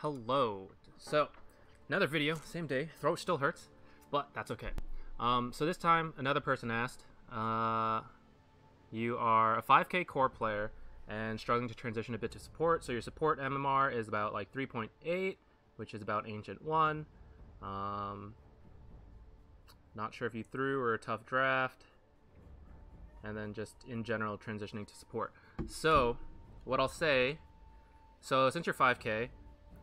Hello. So, another video, same day. Throat still hurts, but that's okay. So this time, another person asked, you are a 5k core player and struggling to transition a bit to support. So your support MMR is about like 3.8, which is about Ancient 1. Not sure if you threw or a tough draft. And then just in general transitioning to support. So, what I'll say, so since you're 5k,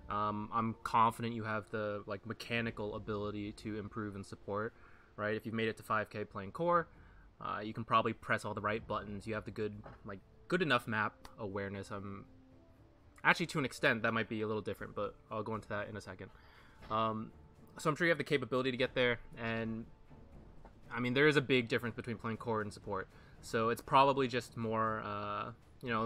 I'm confident you have the mechanical ability to improve in support, right? If you've made it to 5k playing core, you can probably press all the right buttons. You have the good enough map awareness. Actually, to an extent, that might be a little different, but I'll go into that in a second. So I'm sure you have the capability to get there, and I mean, there is a big difference between playing core and support. So it's probably just more,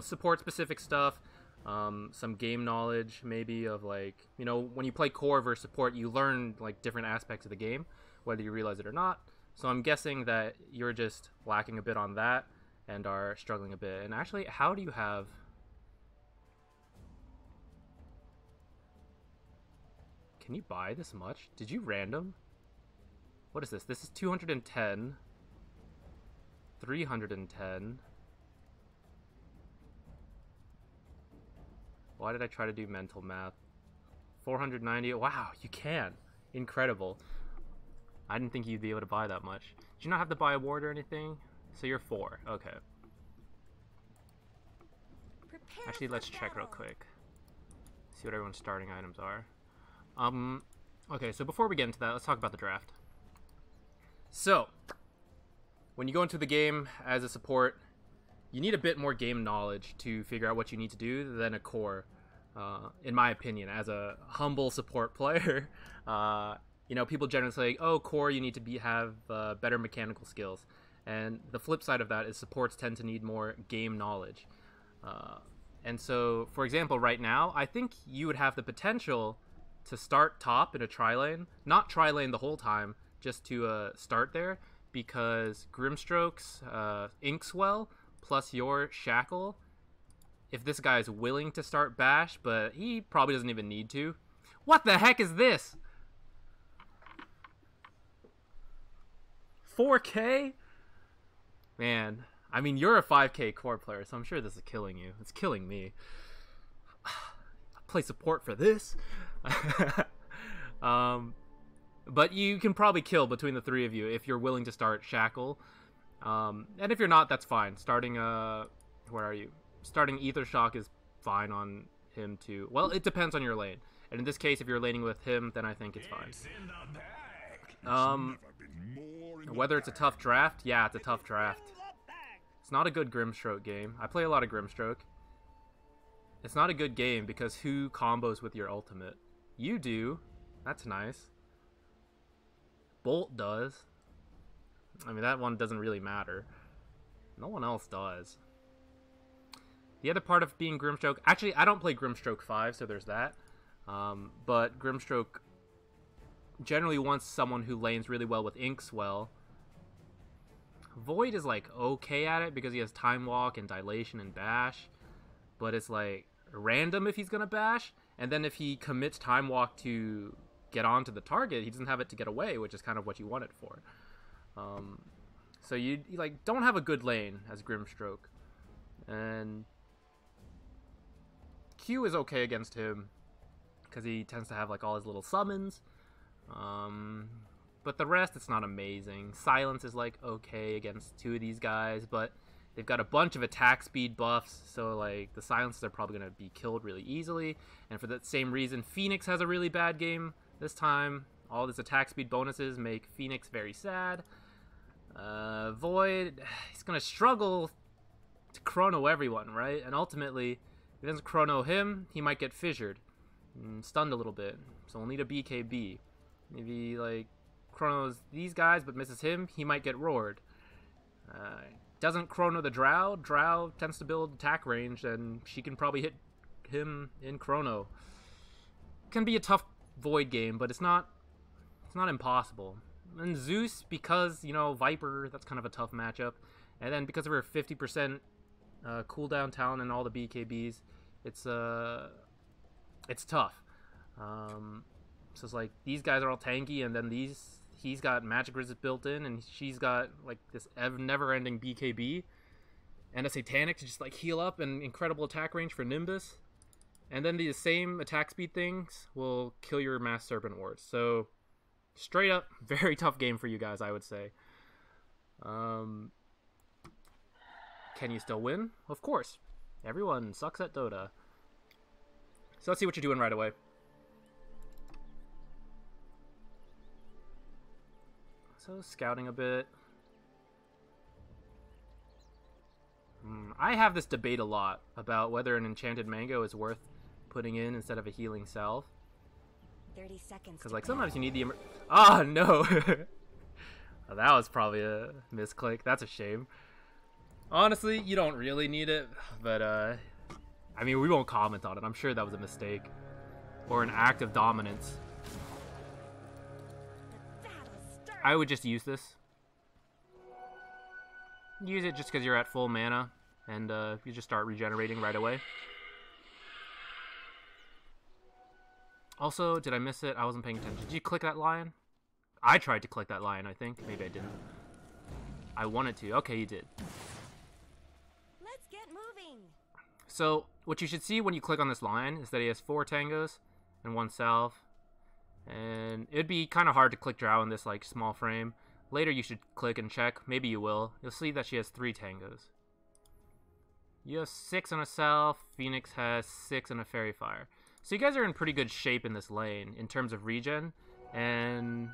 support-specific stuff. Some game knowledge, maybe, of when you play core versus support, you learn different aspects of the game, whether you realize it or not. So I'm guessing that you're just lacking a bit on that and are struggling a bit. And actually, how do you have... Can you buy this much? Did you random? What is this? This is 210, 310. Why did I try to do mental math? 490. Wow, you can. Incredible. I didn't think you'd be able to buy that much. Did you not have to buy a ward or anything? So you're 4. Okay. Actually, let's check real quick. See what everyone's starting items are. Okay, so before we get into that, let's talk about the draft. So, when you go into the game as a support, you need a bit more game knowledge to figure out what you need to do than a core, in my opinion, as a humble support player. People generally say, oh, core, you need to have better mechanical skills. And the flip side of that is supports tend to need more game knowledge. And so, for example, right now, I think you would have the potential to start top in a tri-lane. Not tri-lane the whole time, just to start there, because Grimstroke's Inkswell plus your Shackle, if this guy is willing to start Bash, but he probably doesn't even need to. What the heck is this? 4k? Man, I mean, you're a 5k core player, so I'm sure this is killing you. It's killing me. I play support for this. But you can probably kill between the three of you if you're willing to start Shackle. And if you're not, that's fine. Starting, where are you? Starting Ether Shock is fine on him too. Well, it depends on your lane. And in this case, if you're laning with him, then I think it's fine. Whether it's a tough draft? Yeah, it's a tough draft. It's not a good Grimstroke game. I play a lot of Grimstroke. It's not a good game because who combos with your ultimate? You do. That's nice. Bolt does. I mean, that one doesn't really matter. No one else does. The other part of being Grimstroke... Actually, I don't play Grimstroke 5, so there's that. But Grimstroke generally wants someone who lanes really well with Inkswell. Void is, okay at it because he has Time Walk and Dilation and Bash. But it's, random if he's gonna Bash. And then if he commits Time Walk to get onto the target, he doesn't have it to get away, which is kind of what you want it for. So you don't have a good lane as Grimstroke, and Q is okay against him because he tends to have all his little summons, but the rest, it's not amazing. Silence is okay against two of these guys, but they've got a bunch of attack speed buffs, so the silences are probably going to be killed really easily. And for that same reason, Phoenix has a really bad game this time. All these attack speed bonuses make Phoenix very sad. Void, he's gonna struggle to chrono everyone, right? And ultimately, if he doesn't chrono him, he might get fissured and stunned a little bit. So he'll need a BKB. If he chronos these guys but misses him, he might get roared. Doesn't chrono the Drow. Drow tends to build attack range, and she can probably hit him in chrono. Can be a tough Void game, but it's not impossible. And Zeus, because, Viper, that's kind of a tough matchup. And then because of her 50% cooldown talent and all the BKBs, it's tough. So it's like these guys are all tanky, and then he's got magic resist built in, and she's got like this never-ending BKB and a satanic to just like heal up and incredible attack range for Nimbus. And then the same attack speed things will kill your Mass Serpent wards. So straight up, very tough game for you guys, I would say. Can you still win? Of course. Everyone sucks at Dota. So let's see what you're doing right away. So scouting a bit. I have this debate a lot about whether an enchanted mango is worth putting in instead of a healing salve. 30 seconds. Because like sometimes you need the ah, no. Well, that was probably a misclick. That's a shame. Honestly, you don't really need it, but I mean, we won't comment on it. I'm sure that was a mistake or an act of dominance. I would just use this. Use it just because you're at full mana, and you just start regenerating right away. Also, did I miss it? I wasn't paying attention. Did you click that lion? I tried to click that lion, I think. Maybe I didn't. I wanted to. Okay, you did. Let's get moving. So, what you should see when you click on this lion is that he has 4 tangos and 1 salve. And it'd be kind of hard to click drow in this like small frame. Later you should click and check. Maybe you will. You'll see that she has 3 tangos. You have 6 on a salve. Phoenix has 6 on a fairy fire. So you guys are in pretty good shape in this lane in terms of regen. And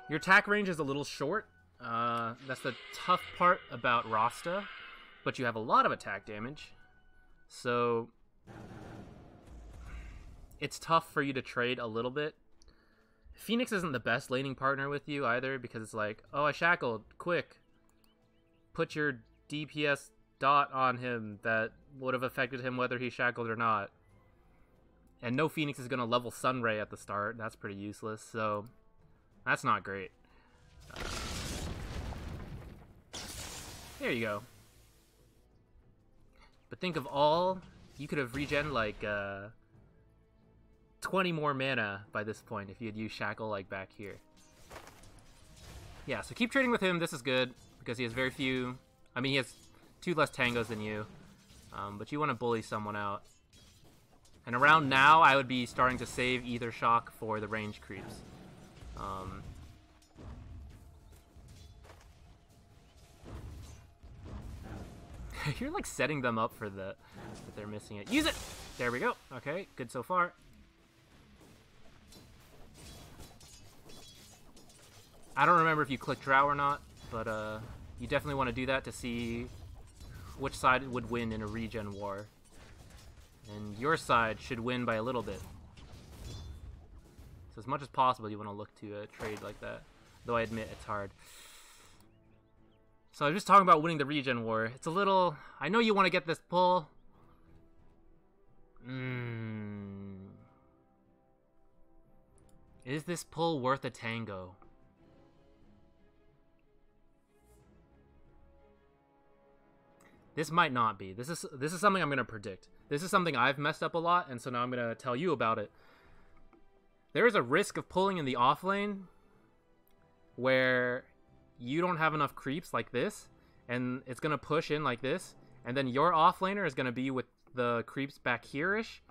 your attack range is a little short. That's the tough part about Rasta. But you have a lot of attack damage. So it's tough for you to trade a little bit. Phoenix isn't the best laning partner with you either, because it's like, oh, I shackled, quick. Put your DPS dot on him that would have affected him whether he shackled or not. And no Phoenix is going to level Sunray at the start. That's pretty useless, so that's not great. There you go. But think of all, you could have regen like 20 more mana by this point if you had used Shackle like back here. Yeah, so keep trading with him. This is good because he has very few. I mean, he has 2 less tangos than you, but you want to bully someone out. And around now, I would be starting to save Ether Shock for the range creeps. You're like setting them up for that they're missing it. Use it! There we go. Okay, good so far. I don't remember if you clicked Drow or not, but you definitely want to do that to see which side would win in a regen war. And your side should win by a little bit. So as much as possible, you want to look to trade like that. Though I admit it's hard. So I'm just talking about winning the regen war. It's a little... I know you want to get this pull. Is this pull worth a tango? This might not be. This is something I'm going to predict. This is something I've messed up a lot, and so now I'm going to tell you about it. There is a risk of pulling in the off lane where you don't have enough creeps like this, and it's going to push in like this, and then your off laner is going to be with the creeps back here-ish,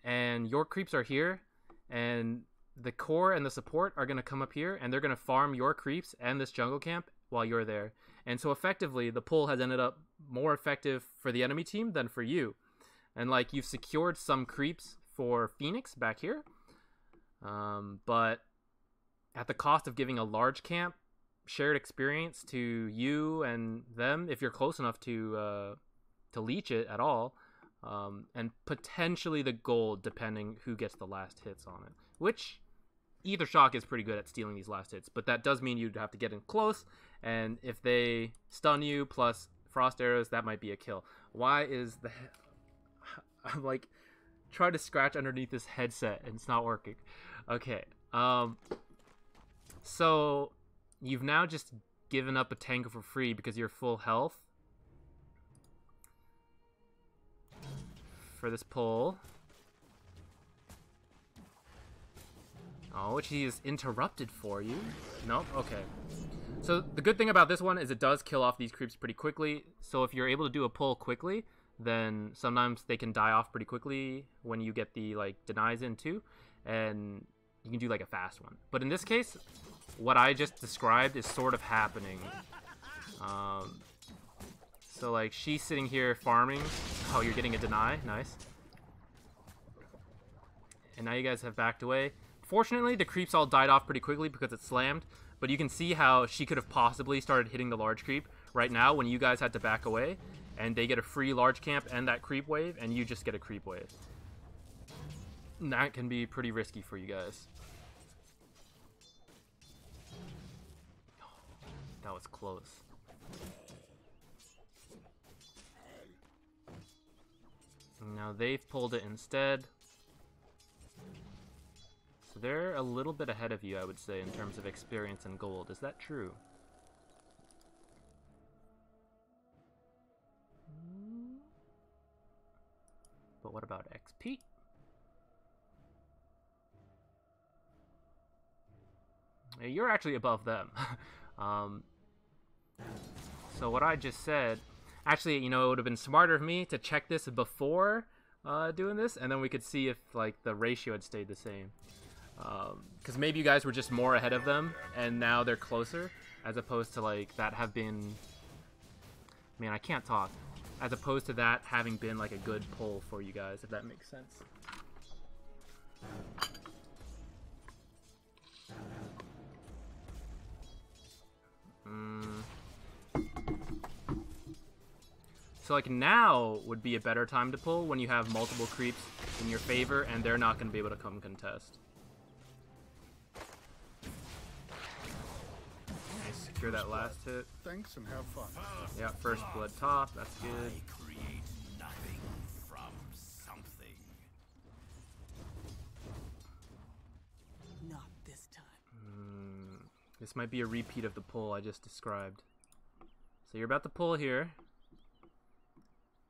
and your creeps are here, and the core and the support are going to come up here, and they're going to farm your creeps and this jungle camp while you're there. And so effectively, the pull has ended up more effective for the enemy team than for you. And like, you've secured some creeps for Phoenix back here, but at the cost of giving a large camp shared experience to you and them, if you're close enough to leech it at all, and potentially the gold, depending who gets the last hits on it. Which Ether Shock is pretty good at stealing these last hits, but that does mean you'd have to get in close, and if they stun you plus frost arrows, that might be a kill. Why is the... I'm like trying to scratch underneath this headset and it's not working. Okay, so you've now just given up a tango for free because you're full health for this pull. Oh, which he is interrupted for you. Nope, okay. So the good thing about this one is it does kill off these creeps pretty quickly. So if you're able to do a pull quickly, then sometimes they can die off pretty quickly when you get the like denies in too. And you can do like a fast one. But in this case, what I just described is sort of happening. So like she's sitting here farming. Oh, you're getting a deny. Nice. And now you guys have backed away. Fortunately, the creeps all died off pretty quickly because it slammed. But you can see how she could have possibly started hitting the large creep right now when you guys had to back away. And they get a free large camp and that creep wave, and you just get a creep wave. And that can be pretty risky for you guys. That was close. Now they've pulled it instead. So they're a little bit ahead of you, I would say, in terms of experience and gold. Is that true? But what about XP? You're actually above them. So what I just said, actually, you know, it would have been smarter of me to check this before doing this, and then we could see if like the ratio had stayed the same. Because maybe you guys were just more ahead of them, and now they're closer, as opposed to like that have been. Man, I can't talk. As opposed to that having been like a good pull for you guys, if that makes sense. So like now would be a better time to pull when you have multiple creeps in your favor and they're not going to be able to come contest. Nice, secure that last hit. Thanks and have fun. Yeah, first blood top, that's good. I create nothing from something. Not this time. This might be a repeat of the pull I just described. So you're about to pull here.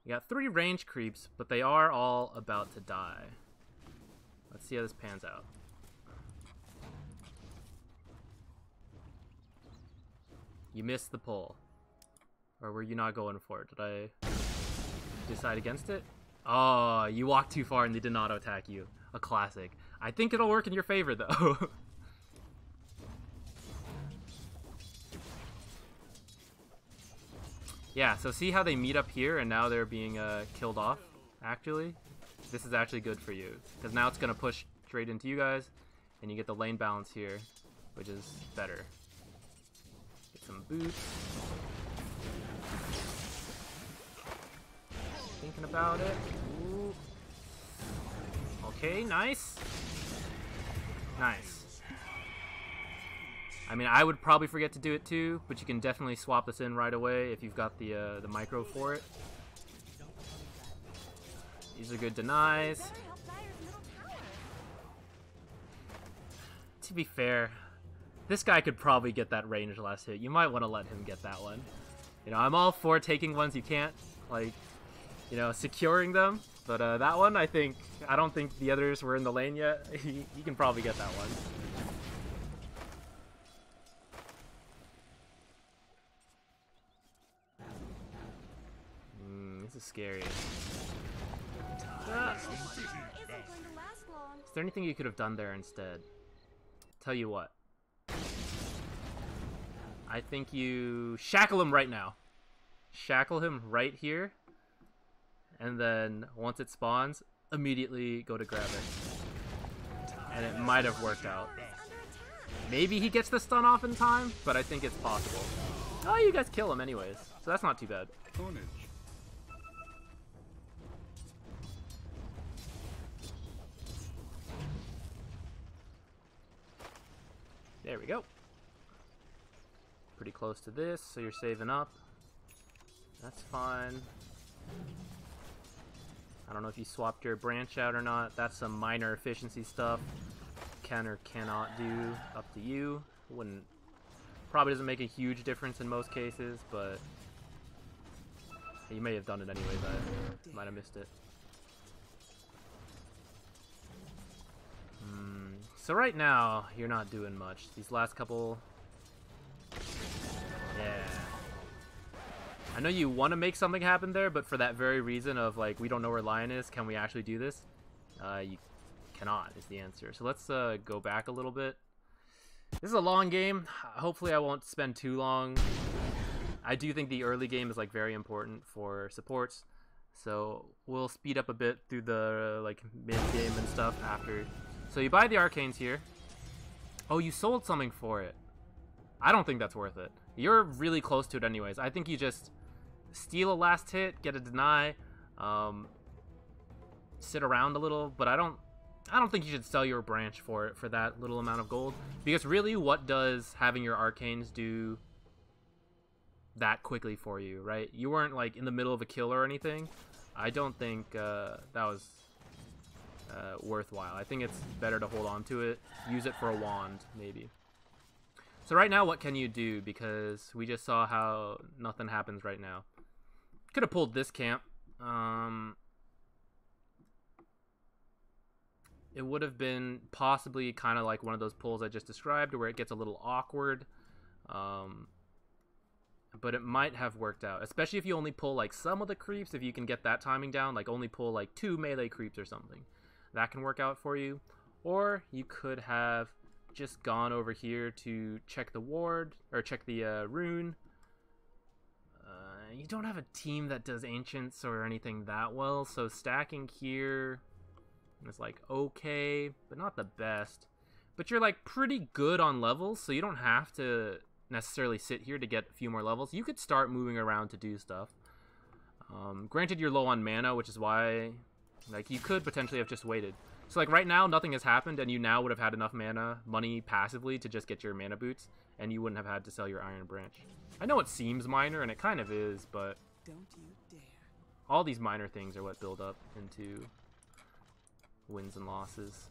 You got 3 range creeps, but they are all about to die. Let's see how this pans out. You missed the pull. Or were you not going for it? Did I decide against it? Oh, you walked too far and they did not attack you. A classic. I think it'll work in your favor, though. Yeah, so see how they meet up here and now they're being killed off, actually? This is actually good for you, because now it's going to push straight into you guys, and you get the lane balance here, which is better. Get some boots. Thinking about it. Ooh. Okay, nice. Nice. I mean, I would probably forget to do it too, but you can definitely swap this in right away if you've got the micro for it. These are good denies. To be fair, this guy could probably get that range last hit. You might want to let him get that one. You know, I'm all for taking ones you can't, like, you know, securing them. But that one, I don't think the others were in the lane yet. You can probably get that one. This is scary. Ah. Is there anything you could have done there instead? Tell you what. I think you shackle him right now. Shackle him right here. And then once it spawns, immediately go to grab it. And it might have worked out. Maybe he gets the stun off in time, but I think it's possible. Oh, you guys kill him anyways. So that's not too bad. There we go. Pretty close to this, so you're saving up. That's fine. I don't know if you swapped your branch out or not. That's some minor efficiency stuff. Can or cannot do. Up to you. Probably doesn't make a huge difference in most cases, but you may have done it anyways. I might have missed it. So right now, you're not doing much. These last couple... Yeah. I know you want to make something happen there, but for that very reason of, like, we don't know where Lion is, can we actually do this? You cannot, is the answer. So let's go back a little bit. This is a long game. Hopefully I won't spend too long. I do think the early game is, like, very important for supports. So we'll speed up a bit through the, like, mid-game and stuff after. So you buy the arcanes here. Oh, you sold something for it. I don't think that's worth it. You're really close to it anyways. I think you just steal a last hit, get a deny, sit around a little, but I don't think you should sell your branch for it for that little amount of gold. Because really, what does having your arcanes do that quickly for you, right? You weren't, like, in the middle of a kill or anything. I don't think that was worthwhile. I think it's better to hold on to it, use it for a wand, maybe. So right now, what can you do? Because we just saw how nothing happens right now. Could have pulled this camp. It would have been possibly kind of like one of those pulls I just described, where it gets a little awkward. But it might have worked out, especially if you only pull, like, some of the creeps. If you can get that timing down, like only pull, like, 2 melee creeps or something, that can work out for you. Or you could have just gone over here to check the ward, or check the rune. You don't have a team that does ancients or anything that well, so stacking here is, like, okay, but not the best. But you're, like, pretty good on levels, so you don't have to necessarily sit here to get a few more levels. You could start moving around to do stuff. Granted, you're low on mana, which is why, like, you could potentially have just waited. So, like, right now, nothing has happened, and you now would have had enough money passively to just get your mana boots, and you wouldn't have had to sell your Iron Branch. I know it seems minor, and it kind of is, but Don't you dare. all these minor things are what build up into wins and losses.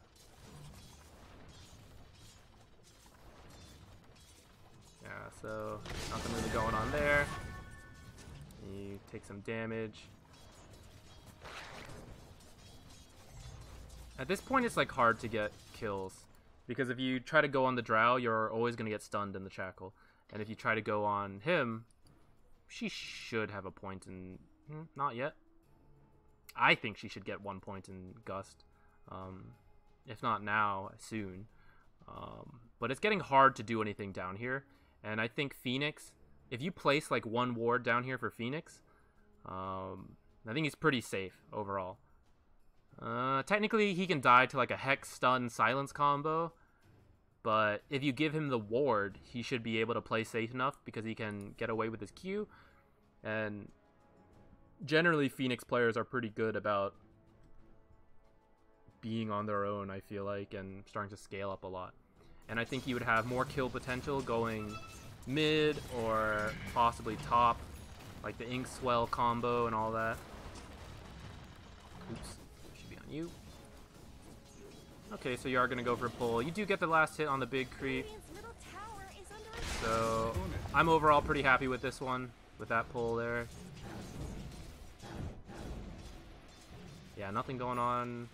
Yeah, so nothing really going on there. You take some damage. At this point, it's, like, hard to get kills, because if you try to go on the drow, you're always going to get stunned in the shackle. And if you try to go on him, she should have a point in... not yet. I think she should get 1 point in Gust. If not now, soon. But it's getting hard to do anything down here. And I think Phoenix, if you place, like, 1 ward down here for Phoenix, I think he's pretty safe overall. Technically, he can die to, like, a Hex, Stun, Silence combo. But if you give him the ward, he should be able to play safe enough because he can get away with his Q. And generally, Phoenix players are pretty good about being on their own, I feel like, and starting to scale up a lot. And I think he would have more kill potential going mid or possibly top, like the Ink Swell combo and all that. Oops, should be on you. Okay, so you are going to go for a pull. You do get the last hit on the big creep. Radiant's middle tower is under attack. So I'm overall pretty happy with this one, with that pull there. Yeah, nothing going on.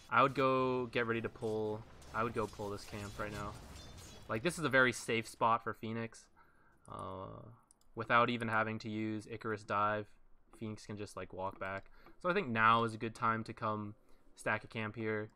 I would go get ready to pull. I would go pull this camp right now. Like, this is a very safe spot for Phoenix. Without even having to use Icarus Dive, Phoenix can just, like, walk back. So I think now is a good time to come stack a camp here.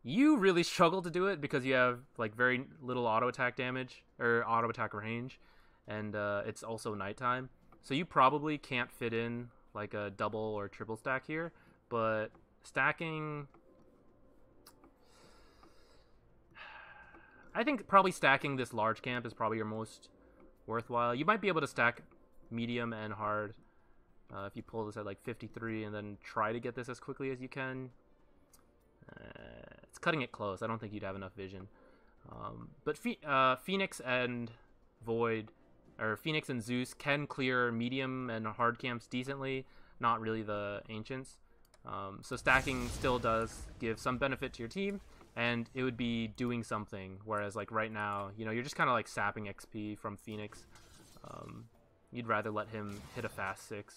You really struggle to do it because you have, like, very little auto attack damage, or auto attack range, and it's also nighttime. So you probably can't fit in, like, a double or triple stack here, but stacking... I think probably stacking this large camp is probably your most worthwhile. You might be able to stack medium and hard if you pull this at, like, 53 and then try to get this as quickly as you can. It's cutting it close. I don't think you'd have enough vision. But Phoenix and Void, or Phoenix and Zeus, can clear medium and hard camps decently. Not really the Ancients. So stacking still does give some benefit to your team, and it would be doing something. Whereas, like, right now, you know, you're just kind of, like, sapping XP from Phoenix. You'd rather let him hit a fast 6.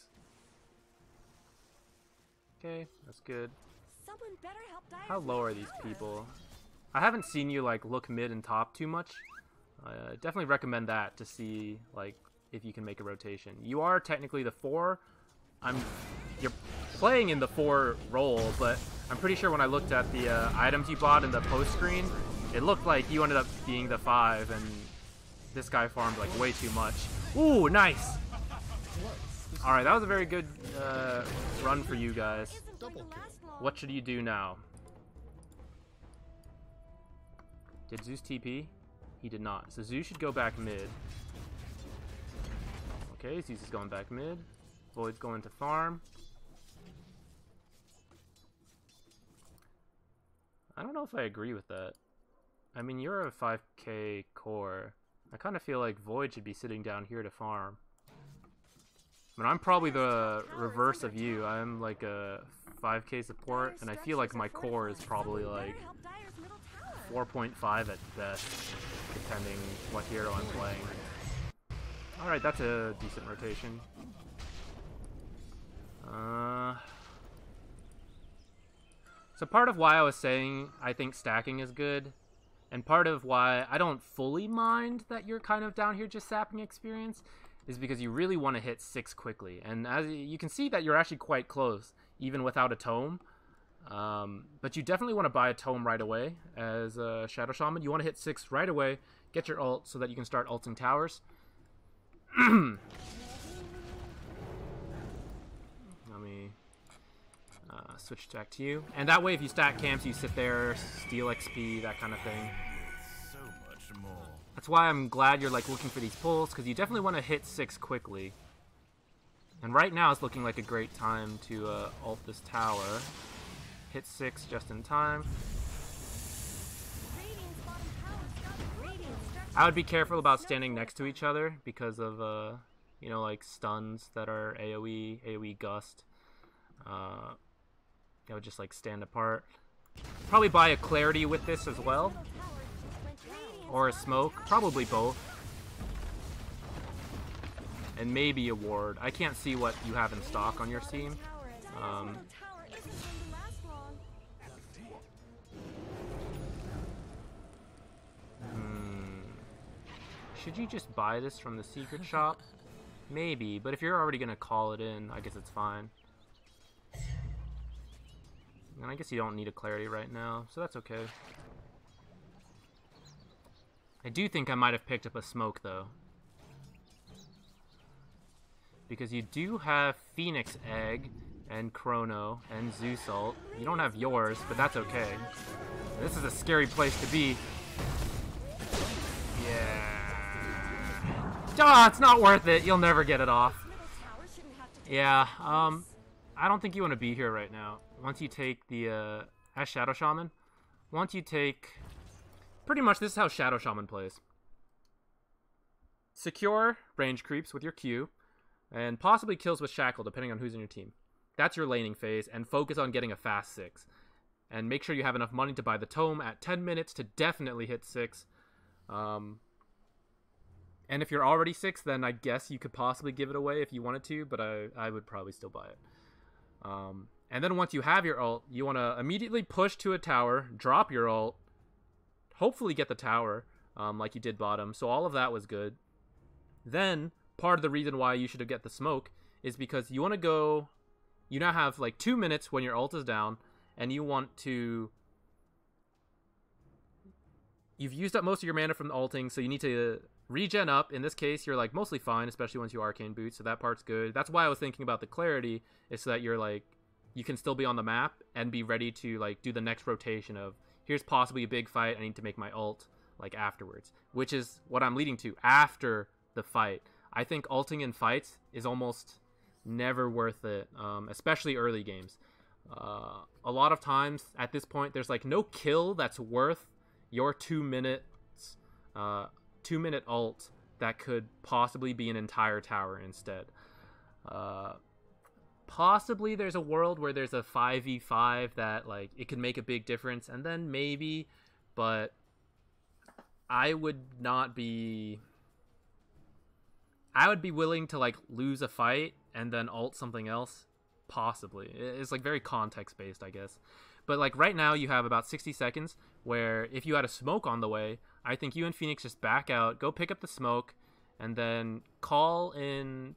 Okay, that's good. Someone better help Dyer's How low are these tower. people? I haven't seen you like look mid and top too much. Definitely recommend that to see like if you can make a rotation. You are technically the 4. You're playing in the 4 role, but I'm pretty sure when I looked at the items you bought in the post screen, it looked like you ended up being the 5, and this guy farmed like way too much. Ooh, nice! Alright, that was a very good run for you guys. Isn't going to last long. What should you do now? Did Zeus TP? He did not. So Zeus should go back mid. Okay, Zeus is going back mid. Void's going to farm. I don't know if I agree with that. I mean, you're a 5k core. I kind of feel like Void should be sitting down here to farm. I mean, I'm probably the reverse of you. I'm like a 5k support, and I feel like my core is probably like 4.5 at best, depending what hero I'm playing. Alright, that's a decent rotation. So part of why I was saying I think stacking is good, and part of why I don't fully mind that you're kind of down here just sapping experience, is because you really want to hit 6 quickly. And as you can see that you're actually quite close, even without a tome. But you definitely want to buy a tome right away as a Shadow Shaman. You want to hit 6 right away, get your ult so that you can start ulting towers. Let me switch back to you. And that way if you stack camps, you sit there, steal XP, that kind of thing. So much more. That's why I'm glad you're like looking for these pulls, because you definitely want to hit 6 quickly. And right now it's looking like a great time to ult this tower. Hit 6 just in time. I would be careful about standing next to each other because of, you know, like stuns that are AoE gust. I would just like stand apart. Probably buy a clarity with this as well. Or a smoke, probably both. And maybe a ward. I can't see what you have in stock on your team. Should you just buy this from the secret shop? Maybe, but if you're already gonna call it in, I guess it's fine. And I guess you don't need a clarity right now, so that's okay. I do think I might have picked up a smoke though. Because you do have Phoenix Egg and Chrono and Zeus ult. You don't have yours, but that's okay. This is a scary place to be. Yeah. Ah, it's not worth it. You'll never get it off. Yeah, I don't think you want to be here right now. Once you take the, as Shadow Shaman, once you take, pretty much this is how Shadow Shaman plays. Secure range creeps with your Q, and possibly kills with Shackle, depending on who's in your team. That's your laning phase, and focus on getting a fast 6. And make sure you have enough money to buy the tome at 10 minutes to definitely hit 6. And if you're already 6, then I guess you could possibly give it away if you wanted to, but I would probably still buy it. And then once you have your ult, you want to immediately push to a tower, drop your ult, hopefully get the tower, like you did bottom. So all of that was good. Then, part of the reason why you should get the smoke is because you want to go... You now have like 2 minutes when your ult is down, and you want to... You've used up most of your mana from the ulting, so you need to regen up. In this case, you're like mostly fine, especially once you arcane boot, so that part's good. That's why I was thinking about the clarity, is so that you're like, you can still be on the map and be ready to like do the next rotation of, here's possibly a big fight, I need to make my ult like afterwards, which is what I'm leading to, after the fight. I think ulting in fights is almost never worth it, especially early games. A lot of times at this point, there's like no kill that's worth your 2 minutes, 2 minute ult that could possibly be an entire tower instead. Possibly there's a world where there's a 5v5 that like it could make a big difference, and then maybe, but I would be willing to like lose a fight and then ult something else, possibly. It's like very context based, I guess. But like right now you have about 60 seconds where if you had a smoke on the way, I think you and Phoenix just back out, go pick up the smoke, and then call in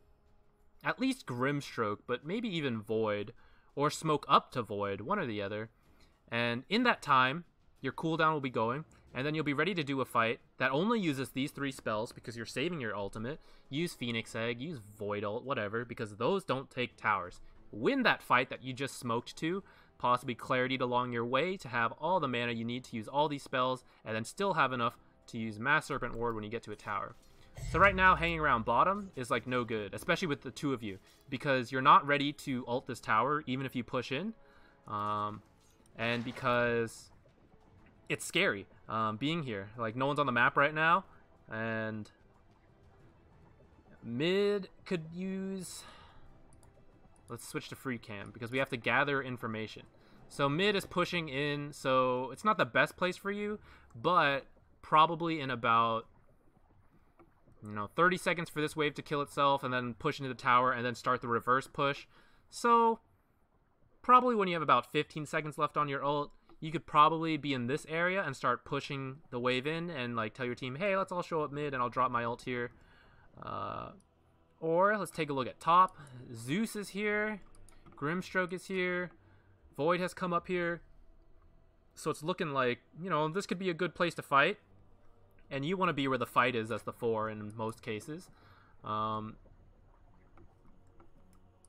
at least Grimstroke, but maybe even Void, or smoke up to Void, one or the other. And in that time, your cooldown will be going, and then you'll be ready to do a fight that only uses these 3 spells because you're saving your ultimate. Use Phoenix Egg, use Void Ult, whatever, because those don't take towers. Win that fight that you just smoked to, possibly Clarity'd along your way to have all the mana you need to use all these spells, and then still have enough to use Mass Serpent Ward when you get to a tower. So right now, hanging around bottom is like no good, especially with the 2 of you, because you're not ready to ult this tower, even if you push in, and because it's scary being here. Like, no one's on the map right now, and mid could use... Let's switch to free cam, because we have to gather information. So mid is pushing in, so it's not the best place for you, but probably in about 30 seconds for this wave to kill itself, and then push into the tower, and then start the reverse push. So probably when you have about 15 seconds left on your ult, you could probably be in this area and start pushing the wave in, and like tell your team, hey, let's all show up mid, and I'll drop my ult here. Or let's take a look at top. Zeus is here, Grimstroke is here, Void has come up here. So it's looking like, this could be a good place to fight. And you want to be where the fight is as the 4 in most cases.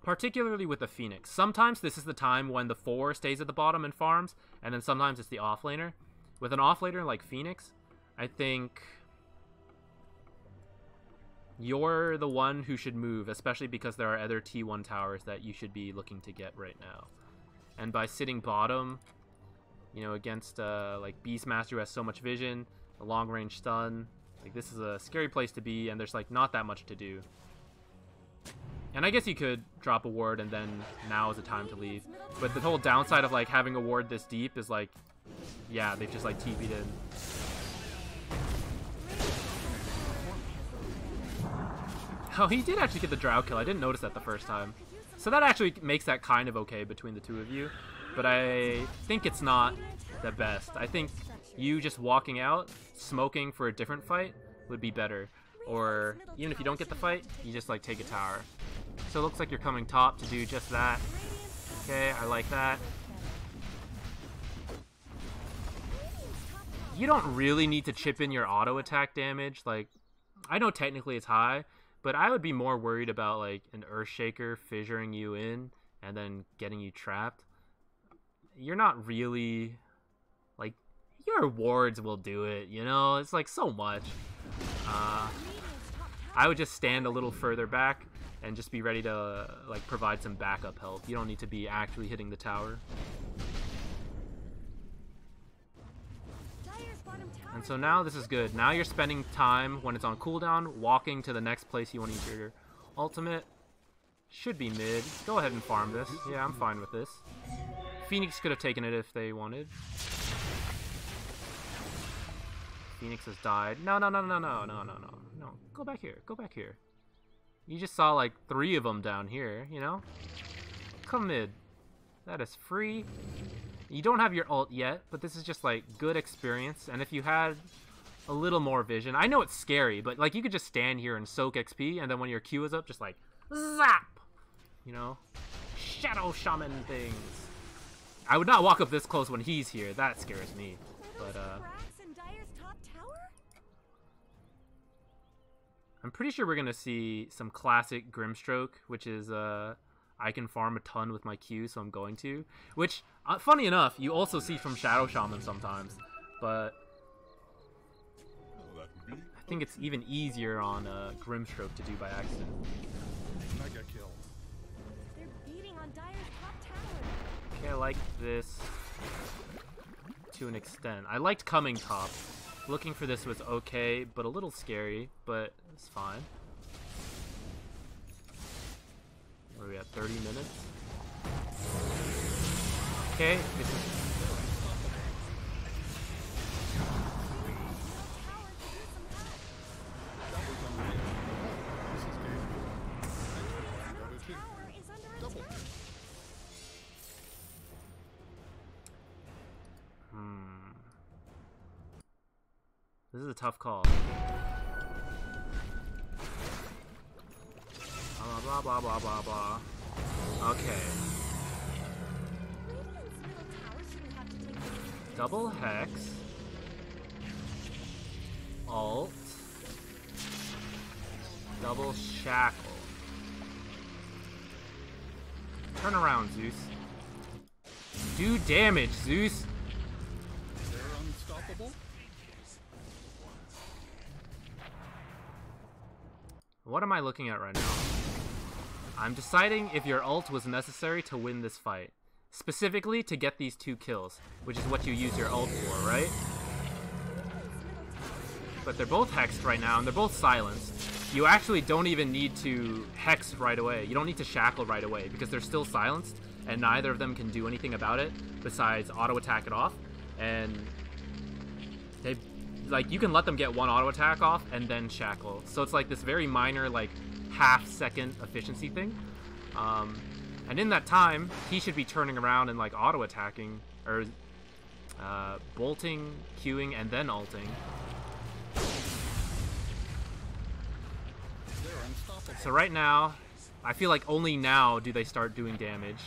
Particularly with the Phoenix. Sometimes this is the time when the 4 stays at the bottom and farms, and then sometimes it's the offlaner. With an offlaner like Phoenix, I think you're the one who should move, especially because there are other T1 towers that you should be looking to get right now. And by sitting bottom, against like Beastmaster who has so much vision, a long-range stun, like this is a scary place to be, and there's like not that much to do. And I guess you could drop a ward and then now is the time to leave. But the whole downside of like having a ward this deep is like, yeah, they've just like TP'd in. Oh, he did actually get the Drow kill. I didn't notice that the first time. So that actually makes that kind of okay between the 2 of you. But I think it's not the best. I think you just walking out, smoking for a different fight would be better. Or even if you don't get the fight, you just like take a tower. So it looks like you're coming top to do just that. Okay, I like that. You don't really need to chip in your auto attack damage. Like, I know technically it's high, but I would be more worried about like an Earthshaker fissuring you in and then getting you trapped. You're not really, like, your wards will do it, It's like so much. I would just stand a little further back and just be ready to like provide some backup help. You don't need to be actually hitting the tower. And so now this is good. Now you're spending time when it's on cooldown, walking to the next place you want to use your ultimate. Should be mid. Go ahead and farm this. Yeah, I'm fine with this. Phoenix could have taken it if they wanted. Phoenix has died. No. Go back here. Go back here. You just saw like 3 of them down here, Come mid. That is free. You don't have your ult yet, but this is just like good experience. And if you had a little more vision, I know it's scary, but like you could just stand here and soak XP, and then when your Q is up, just like zap, shadow shaman things. I would not walk up this close when he's here. That scares me. But I'm pretty sure we're gonna see some classic Grimstroke, which is I can farm a ton with my Q, so I'm going to. Which, funny enough, you also see from Shadow Shaman sometimes. But I think it's even easier on Grimstroke to do by accident. I got killed. They're beating on Dire's top tower. Okay, I like this to an extent. I liked coming top. Looking for this was okay, but a little scary, but it's fine. Where are we at? 30 minutes? Okay, this is... This is a tough call. Blah blah blah blah blah blah. Okay. Radiant's middle tower shouldn't have to take this. Double hex. Alt. Double shackle. Turn around, Zeus. Do damage, Zeus. They're unstoppable. What am I looking at right now? I'm deciding if your ult was necessary to win this fight. Specifically to get these 2 kills, which is what you use your ult for, right? But they're both hexed right now, and they're both silenced. You actually don't even need to hex right away. You don't need to shackle right away, because they're still silenced, and neither of them can do anything about it besides auto attack it off. And they, like, you can let them get 1 auto attack off and then shackle. So it's like this very minor, like, half-second efficiency thing. And in that time, he should be turning around and, like, auto attacking, or bolting, queuing, and then ulting. So right now, I feel like only now do they start doing damage.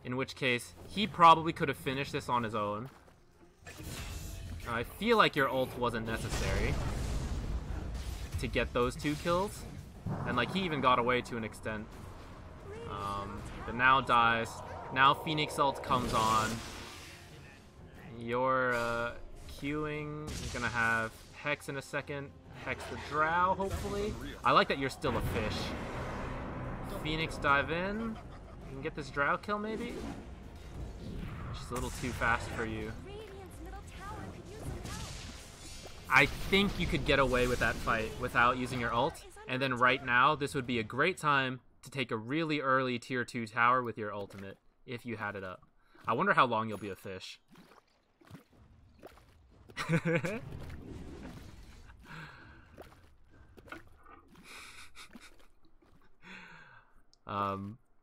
In which case, he probably could have finished this on his own. I feel like your ult wasn't necessary to get those 2 kills. And like, he even got away to an extent. But now dies. Now Phoenix ult comes on. You're queuing. You're gonna have Hex in a second. Hex the Drow, hopefully. I like that you're still a fish. Phoenix dive in. You can get this Drow kill, maybe? She's a little too fast for you. Radiant's middle tower could use some help. I think you could get away with that fight without using your ult. And then right now, this would be a great time to take a really early tier 2 tower with your ultimate, if you had it up. I wonder how long you'll be a fish.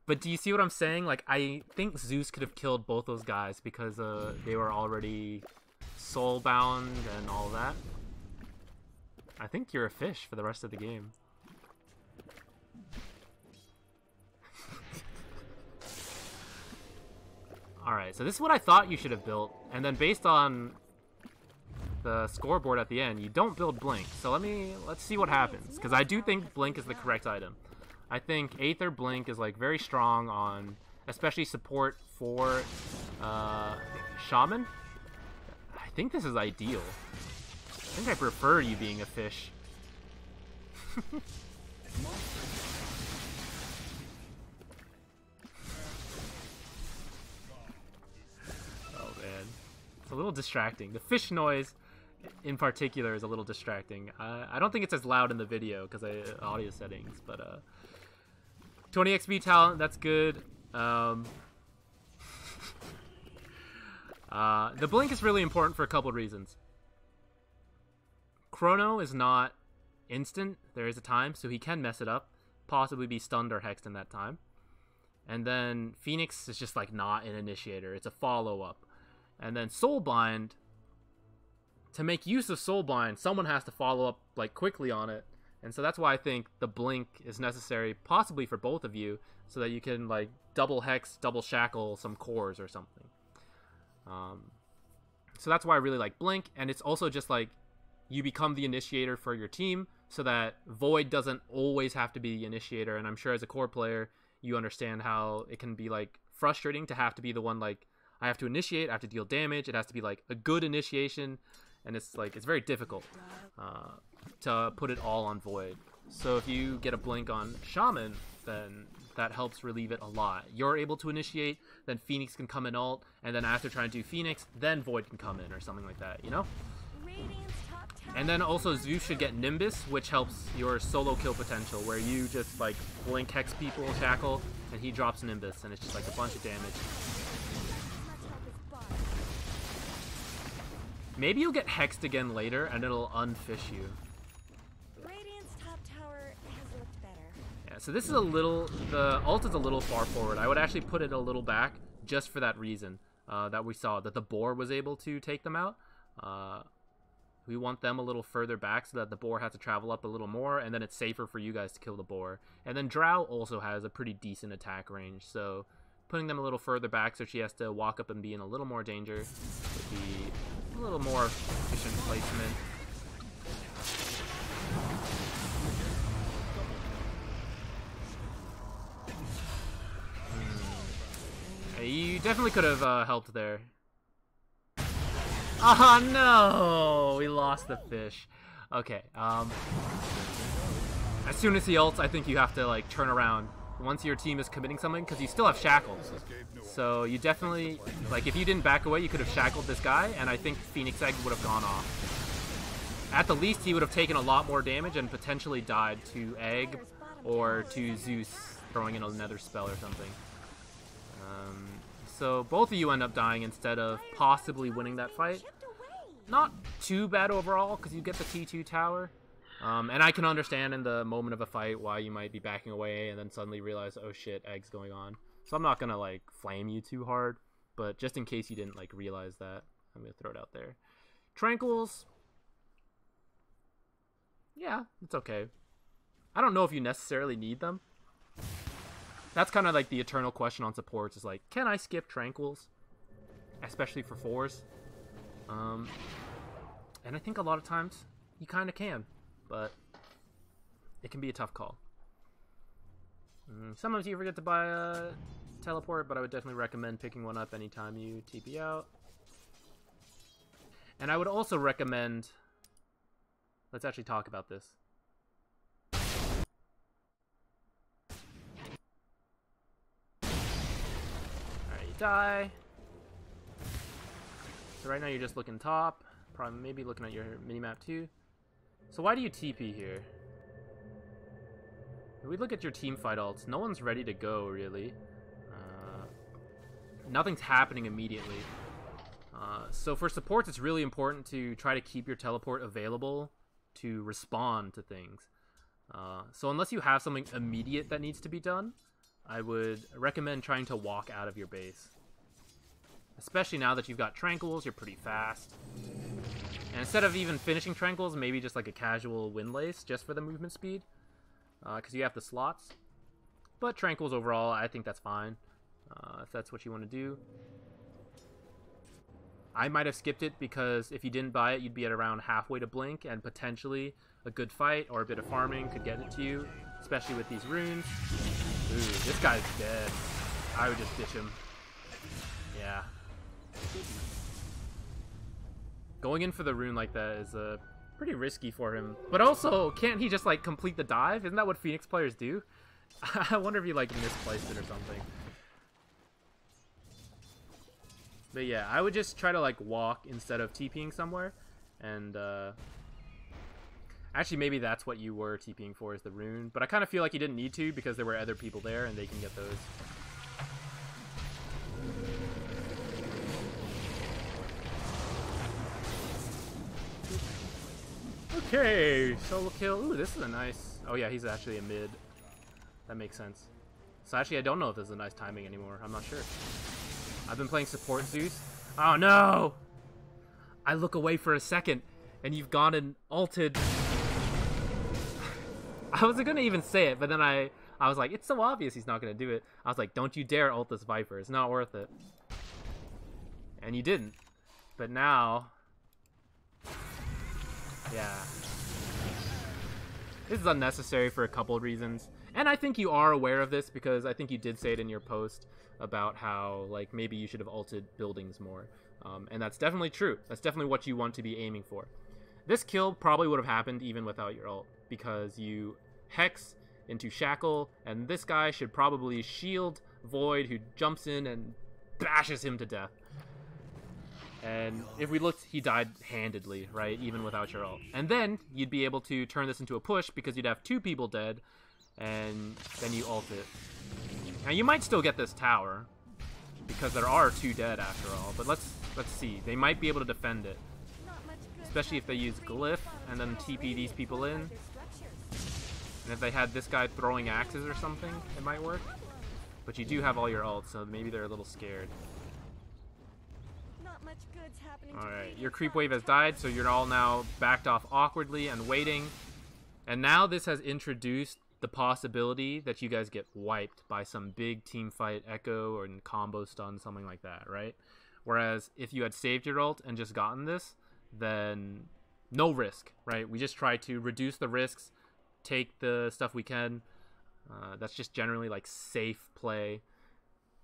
But do you see what I'm saying? Like, I think Zeus could have killed both those guys because they were already soulbound and all that. I think you're a fish for the rest of the game. Alright, so this is what I thought you should have built, and then based on the scoreboard at the end, you don't build Blink. So let's see what happens, because I do think Blink is the correct item. I think Aether Blink is like very strong on, especially support for Shaman. I think this is ideal. I think I prefer you being a fish. Oh man, it's a little distracting. The fish noise in particular is a little distracting. I don't think it's as loud in the video because audio settings, but 20 XP talent, that's good. The blink is really important for a couple of reasons. Chrono is not instant. There is a time, so he can mess it up, possibly be stunned or hexed in that time. And then Phoenix is just like not an initiator. It's a follow-up. And then Soulbind, to make use of Soulbind, someone has to follow up like quickly on it. And so that's why I think the blink is necessary, possibly for both of you, so that you can like double hex, double shackle some cores or something. So that's why I really like blink, and it's also just like you become the initiator for your team, so that Void doesn't always have to be the initiator. And I'm sure as a core player, you understand how it can be like frustrating to have to be the one, like, I have to initiate, I have to deal damage, it has to be like a good initiation, and it's like it's very difficult to put it all on Void. So if you get a blink on Shaman, then that helps relieve it a lot. You're able to initiate, then Phoenix can come in ult, and then after trying to do Phoenix, then Void can come in or something like that, you know? And then also Zeus should get Nimbus, which helps your solo kill potential, where you just like blink hex people, shackle, and he drops Nimbus, and it's just like a bunch of damage. Maybe you'll get hexed again later, and it'll unfish you. Radiant's top tower has looked better. Yeah, so this is a little, the ult is a little far forward. I would actually put it a little back, just for that reason that we saw, that the boar was able to take them out. We want them a little further back so that the boar has to travel up a little more, and then it's safer for you guys to kill the boar. And then Drow also has a pretty decent attack range, so putting them a little further back so she has to walk up and be in a little more danger would be a little more efficient placement. You definitely could have helped there. Oh no! We lost the fish. Okay, as soon as he ults, I think you have to like turn around once your team is committing something, because you still have shackles. So you definitely, like, if you didn't back away, you could have shackled this guy, and I think Phoenix Egg would have gone off. At the least, he would have taken a lot more damage and potentially died to Egg or to Zeus throwing in another spell or something. So both of you end up dying instead of possibly winning that fight. Not too bad overall, because you get the T2 tower. And I can understand in the moment of a fight why you might be backing away and then suddenly realize, oh shit, Egg's going on. So I'm not going to like flame you too hard, but just in case you didn't like realize that, I'm going to throw it out there. Tranquils. Yeah, it's okay. I don't know if you necessarily need them. That's kind of like the eternal question on supports, is like, can I skip Tranquils? Especially for 4s. And I think a lot of times you kind of can, but it can be a tough call. Sometimes you forget to buy a teleport, but I would definitely recommend picking one up anytime you TP out. And I would also recommend... Let's actually talk about this. Alright, you die. So right now you're just looking top. Probably maybe looking at your minimap too. So why do you TP here? If we look at your team fight ults, no one's ready to go, really. Nothing's happening immediately. So for supports, it's really important to try to keep your teleport available to respond to things. So unless you have something immediate that needs to be done, I would recommend trying to walk out of your base. Especially now that you've got Tranquils, you're pretty fast. And instead of even finishing Tranquils, maybe just like a casual Windlace just for the movement speed. Because you have the slots. But Tranquils overall, I think that's fine. If that's what you want to do. I might have skipped it because if you didn't buy it, you'd be at around halfway to Blink, and potentially a good fight or a bit of farming could get it to you, especially with these runes. Ooh, this guy's dead. I would just ditch him. Yeah. Going in for the rune like that is pretty risky for him. But also, can't he just like complete the dive? Isn't that what Phoenix players do? I wonder if he like misplaced it or something. But yeah, I would just try to like walk instead of TPing somewhere. And actually maybe that's what you were TPing for, is the rune. But I kind of feel like you didn't need to because there were other people there and they can get those. Okay, solo kill. Ooh, this is a nice... Oh yeah, he's actually a mid. That makes sense. So actually I don't know if this is a nice timing anymore. I'm not sure. I've been playing support Zeus. Oh no! I look away for a second, and you've gone and ulted. I wasn't gonna even say it, but then I was like, it's so obvious he's not gonna do it. I was like, don't you dare ult this Viper. It's not worth it. And you didn't. But now... Yeah. This is unnecessary for a couple of reasons. And I think you are aware of this because I think you did say it in your post about how, like, maybe you should have ulted buildings more. And that's definitely true. That's definitely what you want to be aiming for. This kill probably would have happened even without your ult, because you Hex into Shackle, and this guy should probably shield Void, who jumps in and bashes him to death. And if we looked, he died handedly, right? Even without your ult. And then you'd be able to turn this into a push because you'd have 2 people dead, and then you ult it. Now you might still get this tower because there are 2 dead after all. But let's see. They might be able to defend it, especially if they use Glyph and then TP these people in. And if they had this guy throwing axes or something, it might work. But you do have all your ults, so maybe they're a little scared. Not much good's happening. Alright, your creep wave has died, so you're all now backed off awkwardly and waiting. And now this has introduced the possibility that you guys get wiped by some big team fight echo or combo stun, something like that, right? Whereas if you had saved your ult and just gotten this, then no risk, right? We just try to reduce the risks, take the stuff we can. That's just generally like safe play.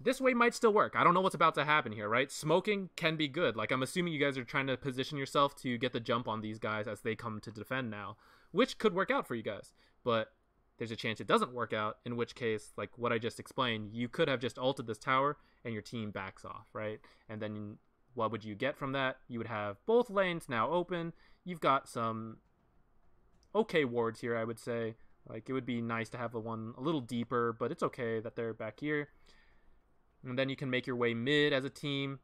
This way might still work. I don't know what's about to happen here, right? Smoking can be good. Like, I'm assuming you guys are trying to position yourself to get the jump on these guys as they come to defend now, which could work out for you guys. But there's a chance it doesn't work out, in which case, like what I just explained, you could have just ulted this tower and your team backs off, right? And then what would you get from that? You would have both lanes now open. You've got some okay wards here, I would say. Like, it would be nice to have the one a little deeper, but it's okay that they're back here. And then you can make your way mid as a team,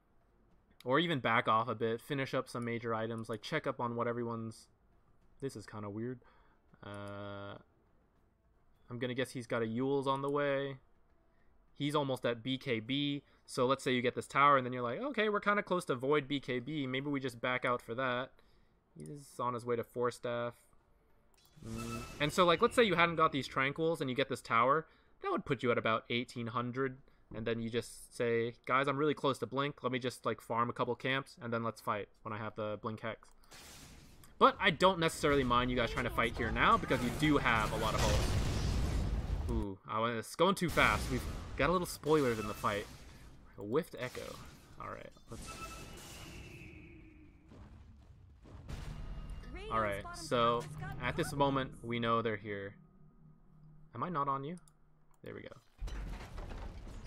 or even back off a bit, finish up some major items, like check up on what everyone's... This is kind of weird. I'm going to guess he's got a Yule's on the way. He's almost at BKB, so let's say you get this tower, and then you're like, okay, we're kind of close to Void BKB. Maybe we just back out for that. He's on his way to 4-staff. And so, like, let's say you hadn't got these Tranquils, and you get this tower. That would put you at about 1800. And then you just say, guys, I'm really close to Blink. Let me just, like, farm a couple camps, and then let's fight when I have the Blink Hex. But I don't necessarily mind you guys trying to fight here now, because you do have a lot of ults. Ooh, it's going too fast. We've got a little spoilers in the fight. A whiffed echo. Alright, let's... Alright, so at this moment, we know they're here. Am I not on you? There we go.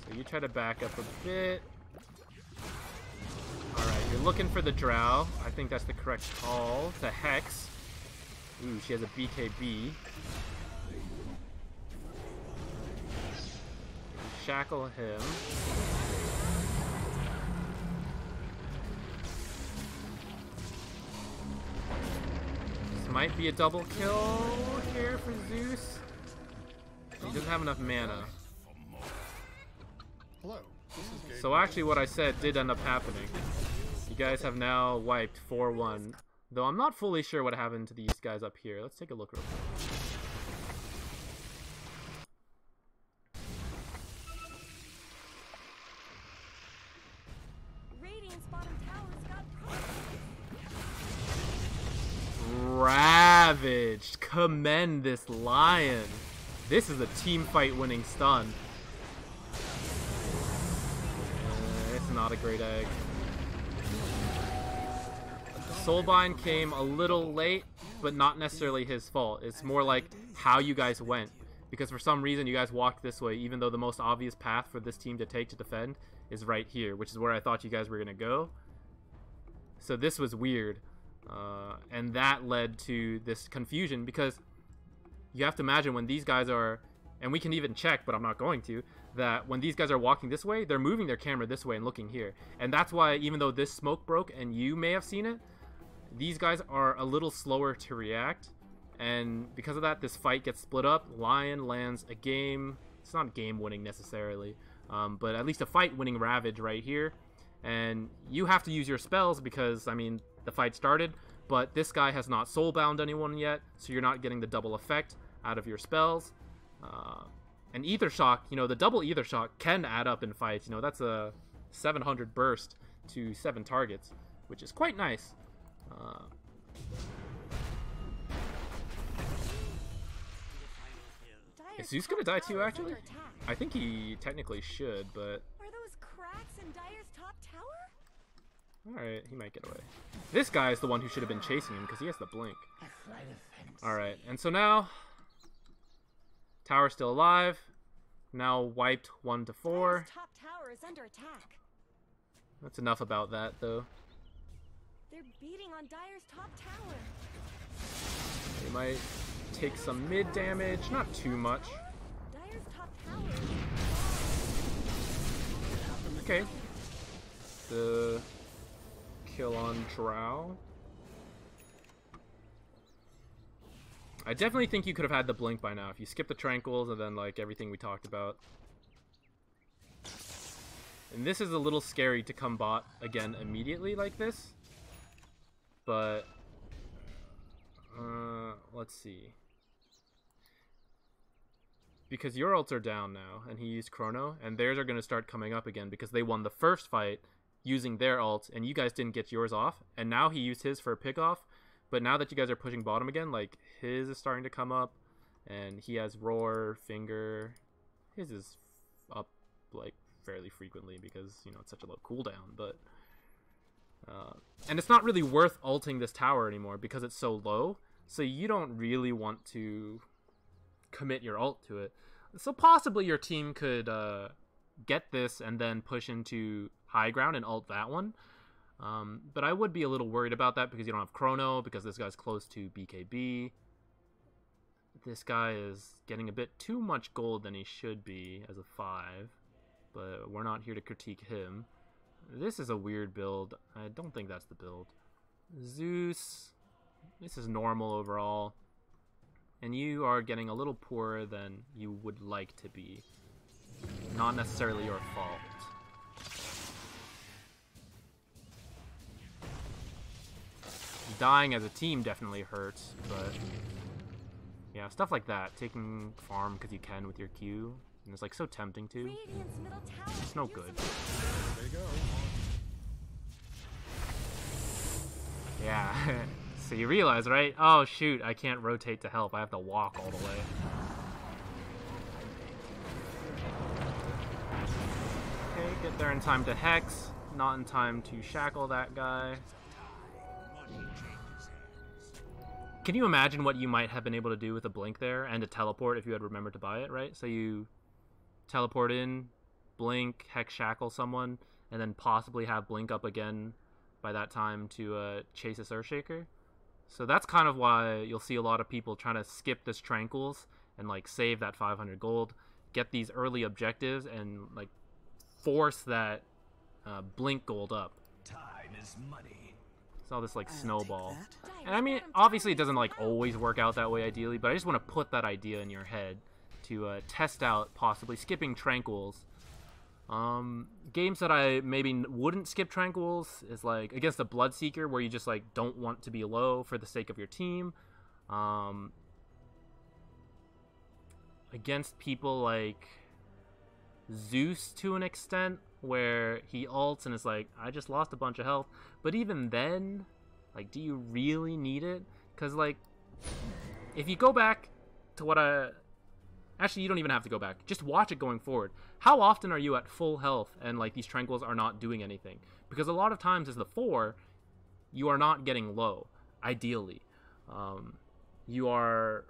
So you try to back up a bit. Alright, you're looking for the Drow. I think that's the correct call. To Hex. Ooh, she has a BKB. Shackle him. This might be a double kill here for Zeus. He doesn't have enough mana. Hello. So actually what I said did end up happening. You guys have now wiped 4-1. Though I'm not fully sure what happened to these guys up here. Let's take a look real quick. Radiant's bottom tower's got problems. Ravaged. Commend this lion. This is a team fight winning stun. It's not a great egg. Soulbind came a little late, but not necessarily his fault. It's more like how you guys went. Because for some reason you guys walked this way, even though the most obvious path for this team to take to defend is right here, which is where I thought you guys were going to go. So this was weird. And that led to this confusion, because you have to imagine when these guys are, and we can even check, but I'm not going to, that when these guys are walking this way, they're moving their camera this way and looking here. And that's why, even though this smoke broke and you may have seen it, these guys are a little slower to react. And because of that, this fight gets split up. Lion lands a game. It's not game winning necessarily, but at least a fight winning Ravage right here. And you have to use your spells because, I mean, the fight started, but this guy has not soulbound anyone yet, so you're not getting the double effect out of your spells. And Ether Shock, you know, the double Ether Shock can add up in fights. You know, that's a 700 burst to 7 targets, which is quite nice. Is Zeus gonna die too, actually? I think he technically should, but... Are those cracks in Dire's top tower? Alright, he might get away. This guy is the one who should have been chasing him, because he has the blink. Alright, and so now... Tower's still alive. Now wiped 1 to 4. Dire's top tower is under attack. That's enough about that, though. They're beating on Dire's top tower. They might take some mid damage, not too much. Dire's top tower. Okay. The kill on Drow. I definitely think you could have had the blink by now if you skip the tranquils and then like everything we talked about. And this is a little scary to come bot again immediately like this. But let's see. Because your ults are down now, and he used Chrono, and theirs are going to start coming up again because they won the first fight using their ults, and you guys didn't get yours off, and now he used his for a pick-off. But now that you guys are pushing bottom again, like, his is starting to come up, and he has Roar, Finger. His is up, like, fairly frequently because, you know, it's such a low cooldown, but... and it's not really worth ulting this tower anymore because it's so low, so you don't really want to commit your ult to it. So possibly your team could get this and then push into high ground and ult that one. But I would be a little worried about that because you don't have Chrono, because this guy's close to BKB. This guy is getting a bit too much gold than he should be as a 5, but we're not here to critique him. This is a weird build. I don't think that's the build. Zeus, this is normal overall. And you are getting a little poorer than you would like to be. Not necessarily your fault. Dying as a team definitely hurts, but... yeah, stuff like that. Taking farm because you can with your Q. And it's like so tempting to. It's no good. There you go. Yeah. So you realize, right? Oh shoot, I can't rotate to help. I have to walk all the way. Okay, get there in time to Hex. Not in time to shackle that guy. Can you imagine what you might have been able to do with a blink there and a teleport if you had remembered to buy it, right? So you teleport in, blink, Hex shackle someone, and then possibly have blink up again by that time to chase this Earthshaker. So that's kind of why you'll see a lot of people trying to skip this Tranquils and like save that 500 gold, get these early objectives, and like force that blink gold up. Time is money. It's all this like snowball. And I mean, obviously it doesn't like always work out that way ideally, but I just want to put that idea in your head to test out possibly skipping Tranquils. Games that I maybe wouldn't skip Tranquils is like against a Bloodseeker where you just like don't want to be low for the sake of your team. Against people like Zeus to an extent where he ults and is like, I just lost a bunch of health. But even then, like, do you really need it? Because like, if you go back to what actually, you don't even have to go back. Just watch it going forward. How often are you at full health and like these Tranquils are not doing anything? Because a lot of times as the 4, you are not getting low, ideally. You are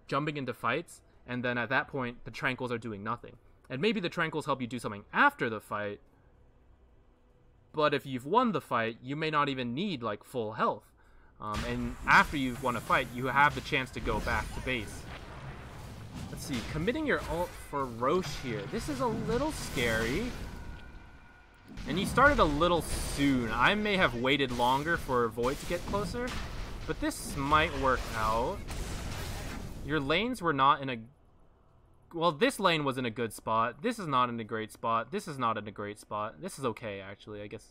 jumping into fights, and then at that point, the Tranquils are doing nothing. And maybe the Tranquils help you do something after the fight, but if you've won the fight, you may not even need like full health. And after you've won a fight, you have the chance to go back to base. Let's see, committing your ult for Roche here. This is a little scary. And you started a little soon. I may have waited longer for Void to get closer, but this might work out. Your lanes were not in a... well, this lane was in a good spot. This is not in a great spot. This is not in a great spot. This is okay, actually, I guess.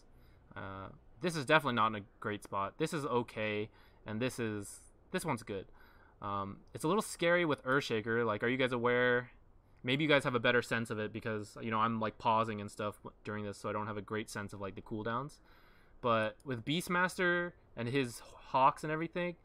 This is definitely not in a great spot. This is okay, and this one's good. It's a little scary with Earthshaker. Like, are you guys aware? Maybe you guys have a better sense of it because, you know, I'm like pausing and stuff during this, so I don't have a great sense of like the cooldowns. But with Beastmaster and his Hawks and everything,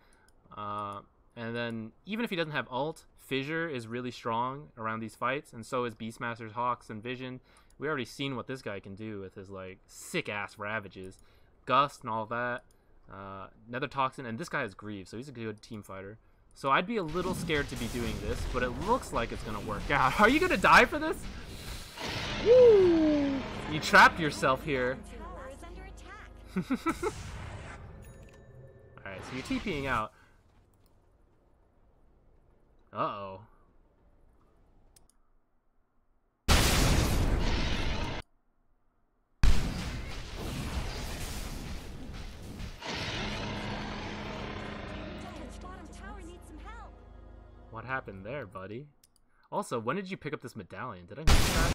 and then even if he doesn't have ult, Fissure is really strong around these fights, and so is Beastmaster's Hawks and Vision. We already seen what this guy can do with his like sick ass Ravages, Gust and all that. Nether Toxin, and this guy has Greaves, so he's a good team fighter. So I'd be a little scared to be doing this, but it looks like it's gonna work out. Are you gonna die for this? Woo! You trapped yourself here. Alright, so you're TPing out. Uh-oh. What happened there, buddy? Also, when did you pick up this medallion? Did I miss that?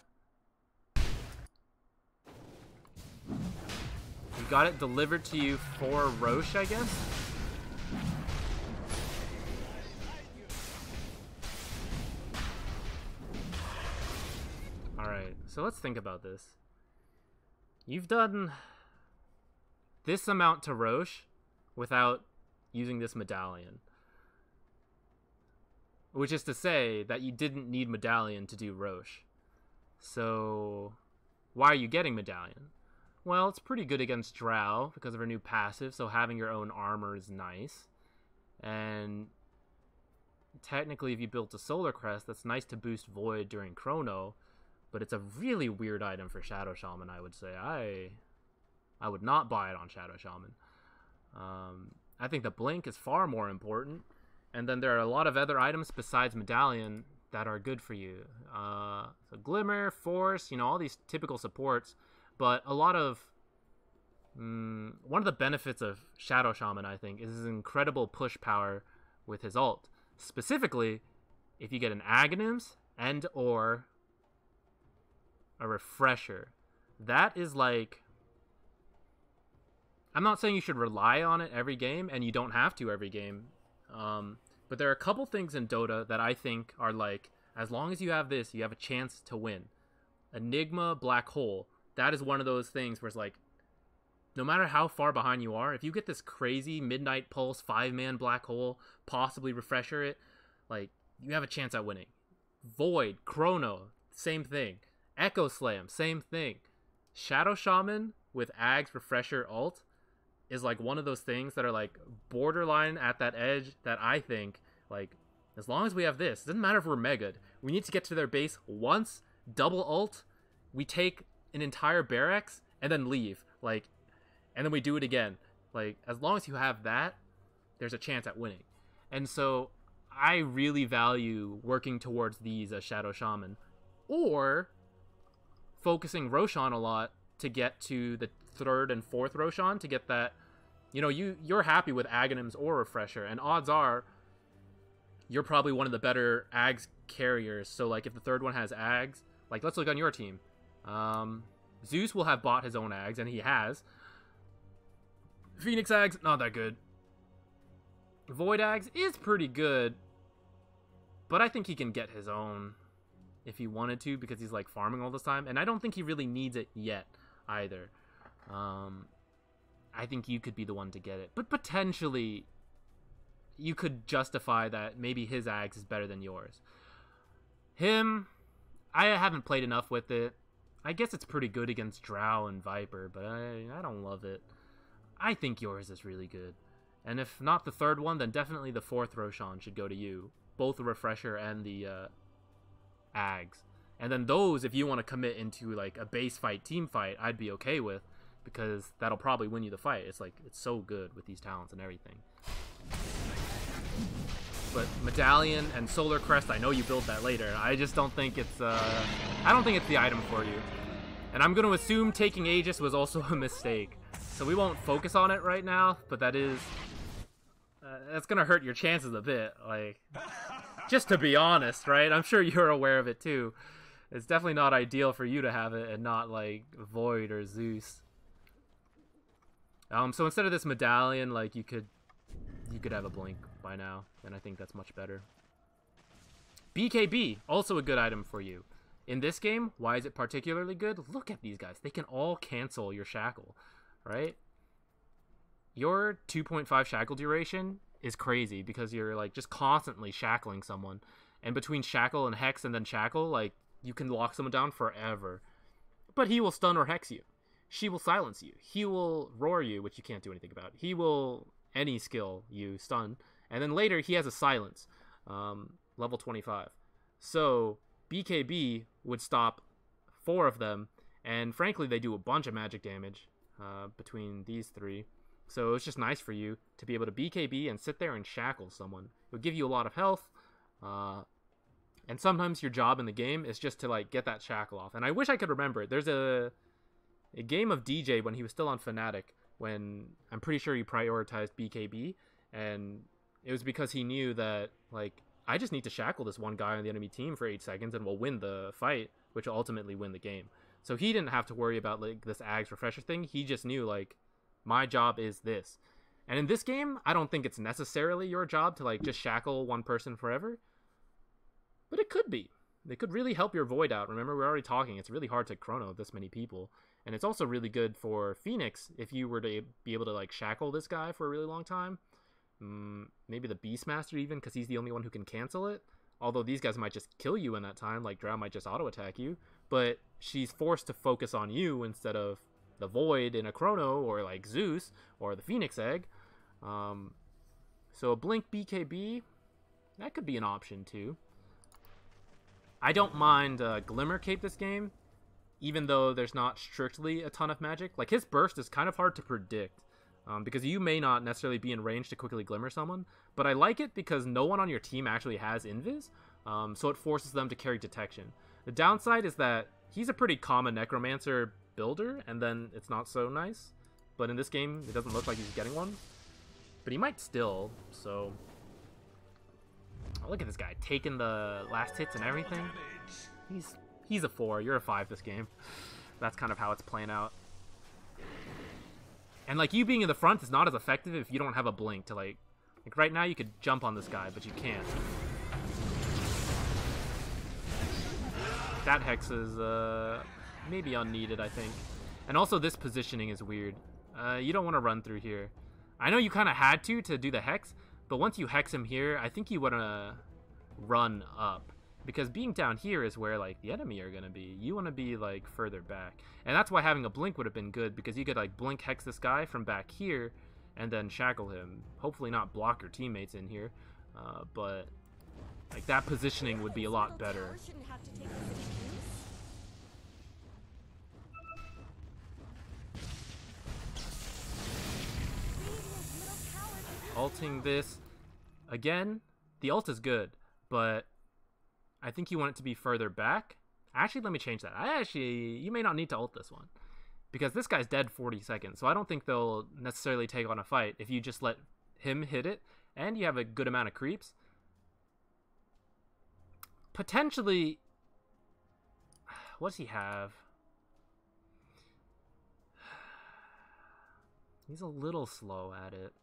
got it delivered to you for Roche, I guess? Alright, so let's think about this. You've done this amount to Roche without using this medallion. Which is to say that you didn't need medallion to do Roche. So why are you getting medallion? Well, it's pretty good against Drow because of her new passive, so having your own armor is nice. And technically, if you built a Solar Crest, that's nice to boost Void during Chrono, but it's a really weird item for Shadow Shaman, I would say. I would not buy it on Shadow Shaman. I think the Blink is far more important, and then there are a lot of other items besides Medallion that are good for you. So Glimmer, Force, you know, all these typical supports, but a lot of... one of the benefits of Shadow Shaman, I think, is his incredible push power with his ult. Specifically, if you get an Aghanims and or a Refresher. That is like... I'm not saying you should rely on it every game, and you don't have to every game. But there are a couple things in Dota that I think are like, as long as you have this, you have a chance to win. Enigma, Black Hole. That is one of those things where it's like, no matter how far behind you are, if you get this crazy Midnight Pulse 5-man Black Hole, possibly Refresher it, like, you have a chance at winning. Void, Chrono, same thing. Echo Slam, same thing. Shadow Shaman with Ag's Refresher ult is like one of those things that are like borderline at that edge that I think, like, as long as we have this, it doesn't matter if we're mega'd, we need to get to their base once, double ult, we take an entire barracks, and then leave. Like, and then we do it again. Like, as long as you have that, there's a chance at winning. And so I really value working towards these as Shadow Shaman, or focusing Roshan a lot to get to the 3rd and 4th Roshan to get that, you know, you're happy with Aghanims or Refresher, and odds are you're probably one of the better Ags carriers. So like if the 3rd one has Ags, like let's look on your team. Zeus will have bought his own Ags, and he has. Phoenix Ags, not that good. Void Ags is pretty good, but I think he can get his own if he wanted to, because he's like farming all this time, and I don't think he really needs it yet either. I think you could be the one to get it, but potentially you could justify that maybe his Ags is better than yours. Him, I haven't played enough with it. I guess it's pretty good against Drow and Viper, but I don't love it. I think yours is really good. And if not the 3rd one, then definitely the 4th Roshan should go to you. Both the Refresher and the Ags. And then those, if you want to commit into like a base fight, team fight, I'd be okay with, because that'll probably win you the fight. It's like, it's so good with these talents and everything. But Medallion and Solar Crest, I know you build that later. I just don't think it's I don't think it's the item for you. And I'm going to assume taking Aegis was also a mistake. So we won't focus on it right now, but that is that's going to hurt your chances a bit, like, just to be honest, right? I'm sure you're aware of it too. It's definitely not ideal for you to have it and not like Void or Zeus. So instead of this Medallion, like, you could have a Blink by now, and I think that's much better. BKB, also a good item for you. In this game, why is it particularly good? Look at these guys. They can all cancel your shackle, right? Your 2.5 shackle duration is crazy because you're like just constantly shackling someone. And between shackle and hex and then shackle, like, you can lock someone down forever. But he will stun or hex you. She will silence you. He will roar you, which you can't do anything about. He will any skill you stun. And then later he has a silence, level 25. So BKB would stop 4 of them, and frankly they do a bunch of magic damage between these 3. So it's just nice for you to be able to BKB and sit there and shackle someone. It would give you a lot of health, and sometimes your job in the game is just to like get that shackle off. And I wish I could remember it. There's a game of DJ when he was still on Fnatic, when I'm pretty sure he prioritized BKB, and it was because he knew that, like, I just need to shackle this one guy on the enemy team for 8 seconds and we'll win the fight, which will ultimately win the game. So he didn't have to worry about like this Ags Refresher thing. He just knew, like, My job is this. And in this game, I don't think it's necessarily your job to like just shackle one person forever. But it could be. They could really help your Void out. Remember, we're already talking. It's really hard to chrono this many people. And it's also really good for Phoenix if you were to be able to like shackle this guy for a really long time. Maybe the Beastmaster even, because he's the only one who can cancel it. Although these guys might just kill you in that time, like Drow might just auto-attack you. But she's forced to focus on you instead of the Void in a chrono, or like Zeus, or the Phoenix Egg. So a Blink BKB, that could be an option too. I don't mind Glimmer Cape this game, even though there's not strictly a ton of magic. Like, his burst is kind of hard to predict, because you may not necessarily be in range to quickly Glimmer someone, but I like it because no one on your team actually has Invis, so it forces them to carry detection. The downside is that he's a pretty common Necromancer builder, and then it's not so nice, but in this game, it doesn't look like he's getting one. But he might still, so... Oh, look at this guy, taking the last hits and everything. He's a 4, you're a 5 this game. That's kind of how it's playing out. And like, you being in the front is not as effective if you don't have a blink to like right now you could jump on this guy, but you can't. That Hex is maybe unneeded, I think. And also this positioning is weird. You don't want to run through here. I know you kind of had to do the Hex, but once you Hex him here, I think you want to run up. Because being down here is where, like, the enemy are going to be. You want to be, like, further back. And that's why having a Blink would have been good, because you could, like, Blink Hex this guy from back here, and then shackle him. Hopefully not block your teammates in here. But, like, that positioning would be a lot better. Ulting this. Again, the ult is good, but I think you want it to be further back. Actually, let me change that. You may not need to ult this one, because this guy's dead 40 seconds, so I don't think they'll necessarily take on a fight if you just let him hit it, and you have a good amount of creeps. Potentially, what does he have? He's a little slow at it.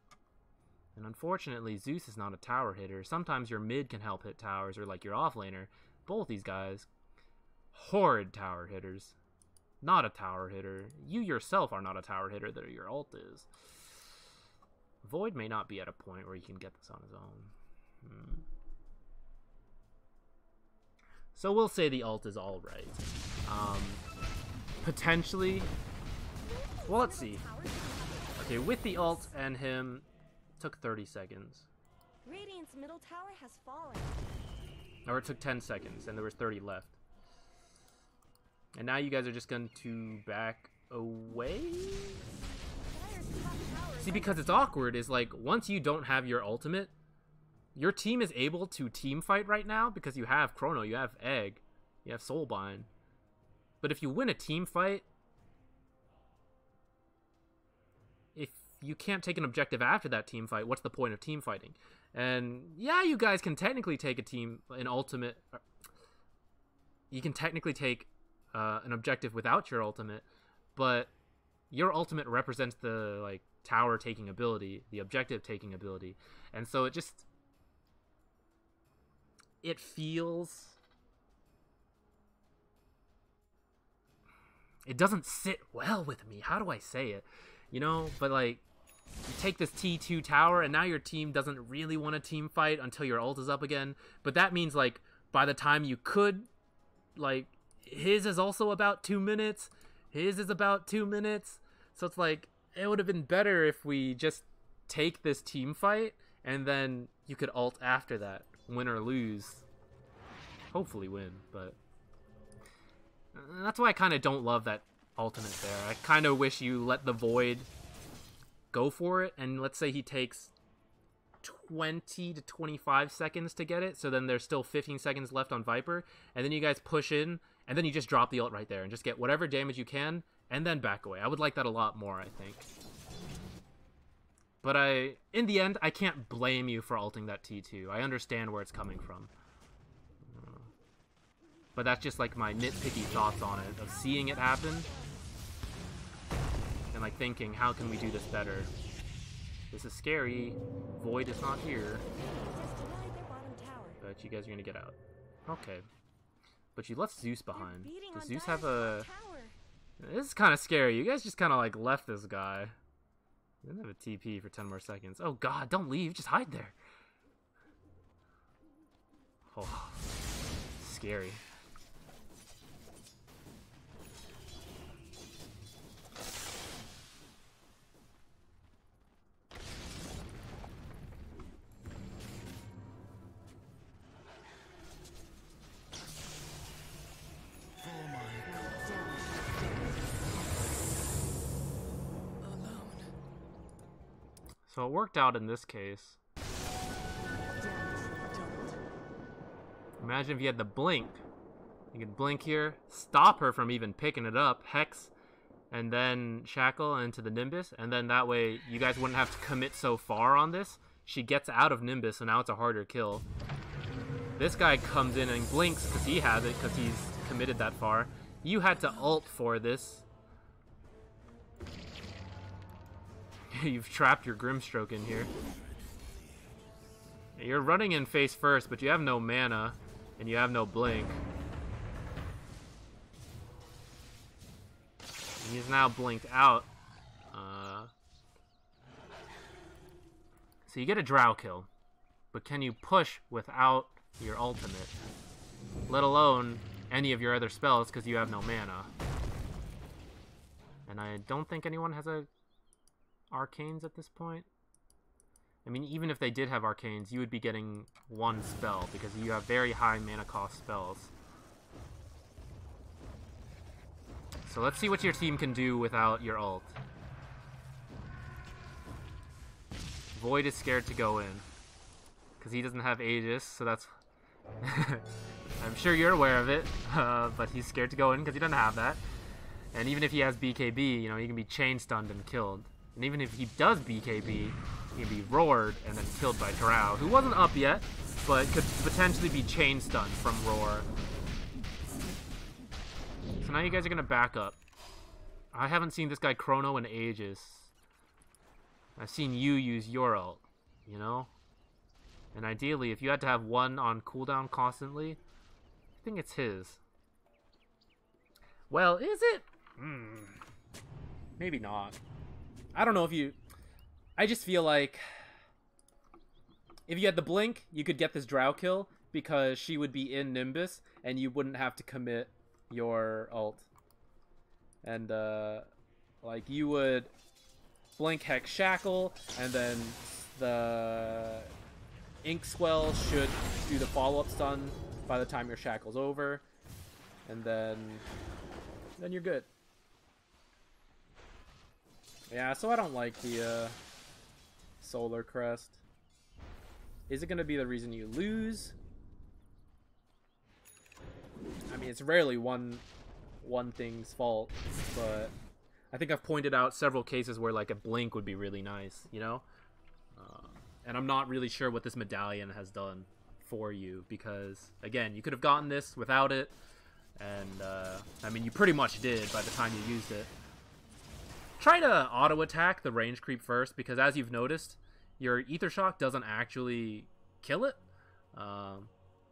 And unfortunately, Zeus is not a tower hitter. Sometimes your mid can help hit towers, or like your offlaner. Both these guys, horrid tower hitters. Not a tower hitter. You yourself are not a tower hitter that your ult is. Void may not be at a point where he can get this on his own. So we'll say the ult is alright. Potentially. Well, let's see. Okay, with the ult and him, took 30 seconds. Radiant's middle tower has fallen. Or it took 10 seconds, and there was 30 left. And now you guys are just going to back away? See, because it's awkward, is like, once you don't have your ultimate, your team is able to team fight right now, because you have Chrono, you have Egg, you have Soulbind. But if you win a team fight, if you can't take an objective after that team fight, what's the point of team fighting? And yeah, you guys can technically take an ultimate. You can technically take an objective without your ultimate, but your ultimate represents the like tower taking ability, the objective taking ability, and so it feels, it doesn't sit well with me. How do I say it? You know, but like, you take this T2 tower, and now your team doesn't really want a team fight until your ult is up again. But that means, like, by the time you could, like, his is also about 2 minutes. His is about 2 minutes. So it's like, it would have been better if we just take this team fight, and then you could ult after that. Win or lose. Hopefully win, but that's why I kind of don't love that ultimate there. I kind of wish you let the Void go for it, and let's say he takes 20 to 25 seconds to get it, so then there's still 15 seconds left on Viper, and then you guys push in, and then you just drop the ult right there and just get whatever damage you can, and then back away. I would like that a lot more, I think. But in the end, I can't blame you for ulting that T2. I understand where it's coming from. But that's just like my nitpicky thoughts on it, of seeing it happen. and like thinking, how can we do this better? This is scary. Void is not here. Just denied their bottom tower. But you guys are gonna get out. Okay. But you left Zeus behind. They're beating Does on Zeus Dire's have a... top tower. This is kind of scary. You guys just kind of like left this guy. He doesn't have a TP for 10 more seconds. Oh god, don't leave. Just hide there. Oh, scary. So it worked out in this case. Imagine if you had the blink. You could blink here, stop her from even picking it up, hex, and then shackle into the Nimbus, and then that way you guys wouldn't have to commit so far on this. She gets out of Nimbus, so now it's a harder kill. This guy comes in and blinks because he has it, because he's committed that far. You had to ult for this. You've trapped your Grimstroke in here. You're running in face first, but you have no mana, and you have no blink. And he's now blinked out. So you get a drow kill, but can you push without your ultimate? Let alone any of your other spells, because you have no mana. And I don't think anyone has a arcanes at this point. I mean, even if they did have arcanes, you would be getting one spell because you have very high mana cost spells. So let's see what your team can do without your ult. Void is scared to go in because he doesn't have Aegis, so that's... I'm sure you're aware of it, but he's scared to go in because he doesn't have that. And even if he has BKB, you know, he can be chain stunned and killed. And even if he does BKB, he can be roared and then killed by Drow, who wasn't up yet, but could potentially be chain stunned from roar. So now you guys are gonna back up. I haven't seen this guy Chrono in ages. I've seen you use your ult, you know? And ideally, if you had to have one on cooldown constantly, I think it's his. Well, is it? Maybe not. I don't know if you... I just feel like if you had the blink, you could get this drow kill because she would be in Nimbus and you wouldn't have to commit your ult. And, like, you would blink Hex Shackle, and then the Inkswell should do the follow-up stun by the time your Shackle's over. And then you're good. Yeah, so I don't like the Solar Crest. Is it going to be the reason you lose? I mean, it's rarely one thing's fault, but I think I've pointed out several cases where like a blink would be really nice, you know? And I'm not really sure what this medallion has done for you because, again, you could have gotten this without it, and I mean, you pretty much did by the time you used it. Try to auto-attack the range creep first, because as you've noticed, your Ether Shock doesn't actually kill it.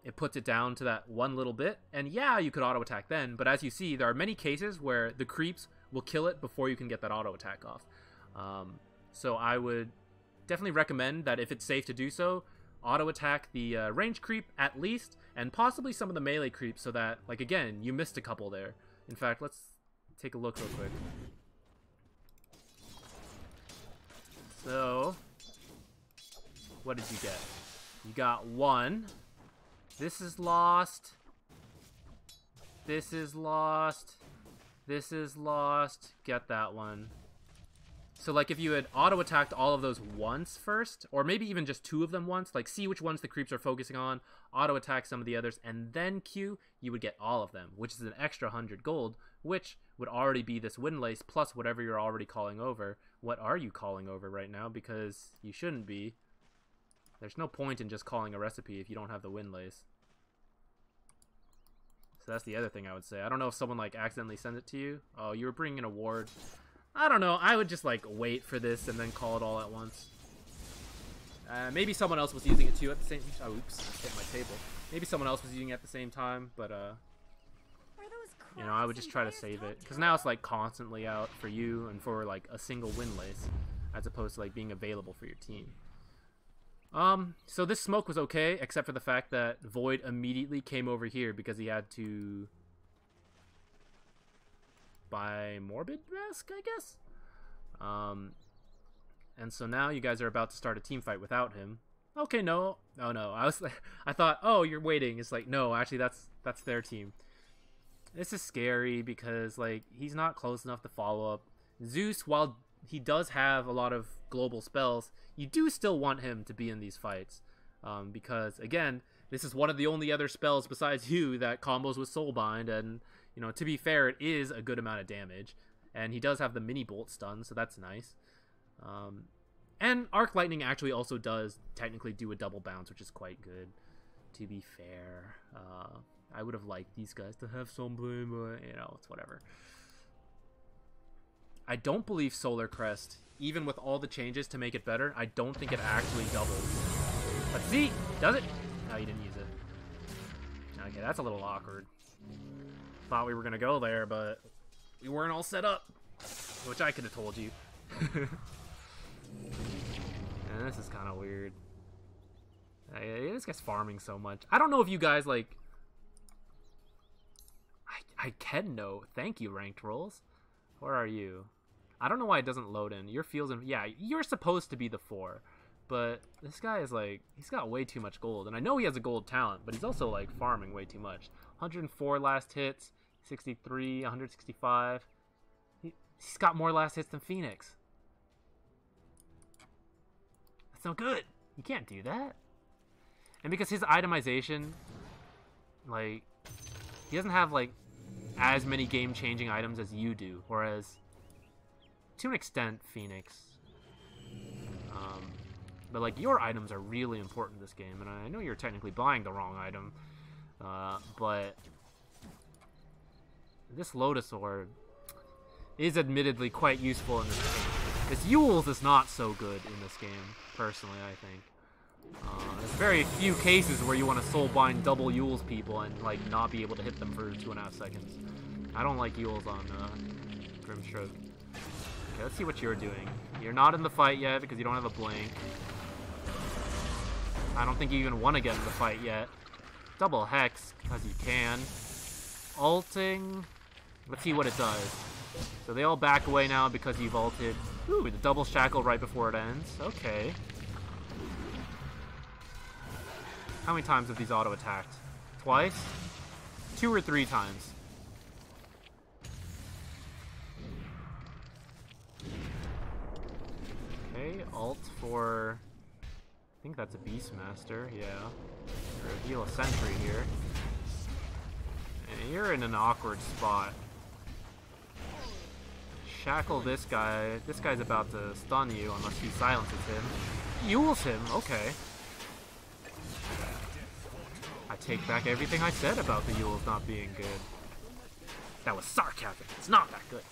It puts it down to that one little bit, and yeah, you could auto-attack then, but as you see, there are many cases where the creeps will kill it before you can get that auto-attack off. So I would definitely recommend that if it's safe to do so, auto-attack the range creep at least, and possibly some of the melee creeps so that, like, again, you missed a couple there. In fact, let's take a look real quick. So, what did you get? You got one. This is lost. This is lost. This is lost. Get that one. So, like, if you had auto-attacked all of those once first, or maybe even just two of them once, like, see which ones the creeps are focusing on, auto-attack some of the others, and then Q, you would get all of them, which is an extra 100 gold, which would already be this Windlace plus whatever you're already calling over. What are you calling over right now? Because you shouldn't be. There's no point in just calling a recipe if you don't have the Windlace. So that's the other thing I would say. I don't know if someone, like, accidentally sent it to you. Oh, you were bringing a ward. I don't know. I would just like wait for this and then call it all at once. Maybe someone else was using it too at the same. Oh, oops! Hit my table. Maybe someone else was using it at the same time, but you know, I would just try to save it because now it's like constantly out for you and for like a single win lace, as opposed to like being available for your team. So this smoke was okay, except for the fact that Void immediately came over here because he had to buy Morbid Mask, I guess. And so now you guys are about to start a team fight without him. Okay, no. Oh no. I thought, "Oh, you're waiting." It's like, "No, actually that's their team." This is scary because like he's not close enough to follow up. Zeus, while he does have a lot of global spells, you do still want him to be in these fights. Because again, this is one of the only other spells besides you that combos with Soulbind, and you know, to be fair, it is a good amount of damage. And he does have the mini bolt stun, so that's nice. And Arc Lightning actually also does technically do a double bounce, which is quite good, to be fair. I would have liked these guys to have something, but, you know, it's whatever. I don't believe Solar Crest, even with all the changes to make it better, I don't think it actually doubles. Let's see! Does it? No, you didn't use it. Okay, that's a little awkward. Thought we were going to go there, but we weren't all set up. Which I could have told you. And this is kind of weird. This guy's farming so much. I don't know if you guys, like... I can know. Thank you, Ranked Rolls. Where are you? I don't know why it doesn't load in. Your fields and... Yeah, you're supposed to be the 4. But this guy is, like... He's got way too much gold. And I know he has a gold talent, but he's also, like, farming way too much. 104 last hits. 63, 165. He's got more last hits than Phoenix. That's no good. You can't do that. And because his itemization, like, he doesn't have, like, as many game-changing items as you do. Whereas, to an extent, Phoenix. But, like, your items are really important in this game. And I know you're technically buying the wrong item. But this Lotus Orb is admittedly quite useful in this game. This Yules is not so good in this game, personally, I think. There's very few cases where you want to soulbind double Yules people and like not be able to hit them for 2.5 seconds. I don't like Yules on Grimstroke. Okay, let's see what you're doing. You're not in the fight yet because you don't have a blink. I don't think you even want to get in the fight yet. Double Hex, as you can. Ulting. Let's see what it does. So they all back away now because you've ulted. Ooh, the double shackle right before it ends. Okay. How many times have these auto-attacked? Twice? 2 or 3 times. Okay, ult for... I think that's a Beastmaster, yeah. Or heal a sentry here. And you're in an awkward spot. Shackle this guy. This guy's about to stun you unless he silences him. Yules him, okay. I take back everything I said about the Yules not being good. That was sarcasm. It's not that good.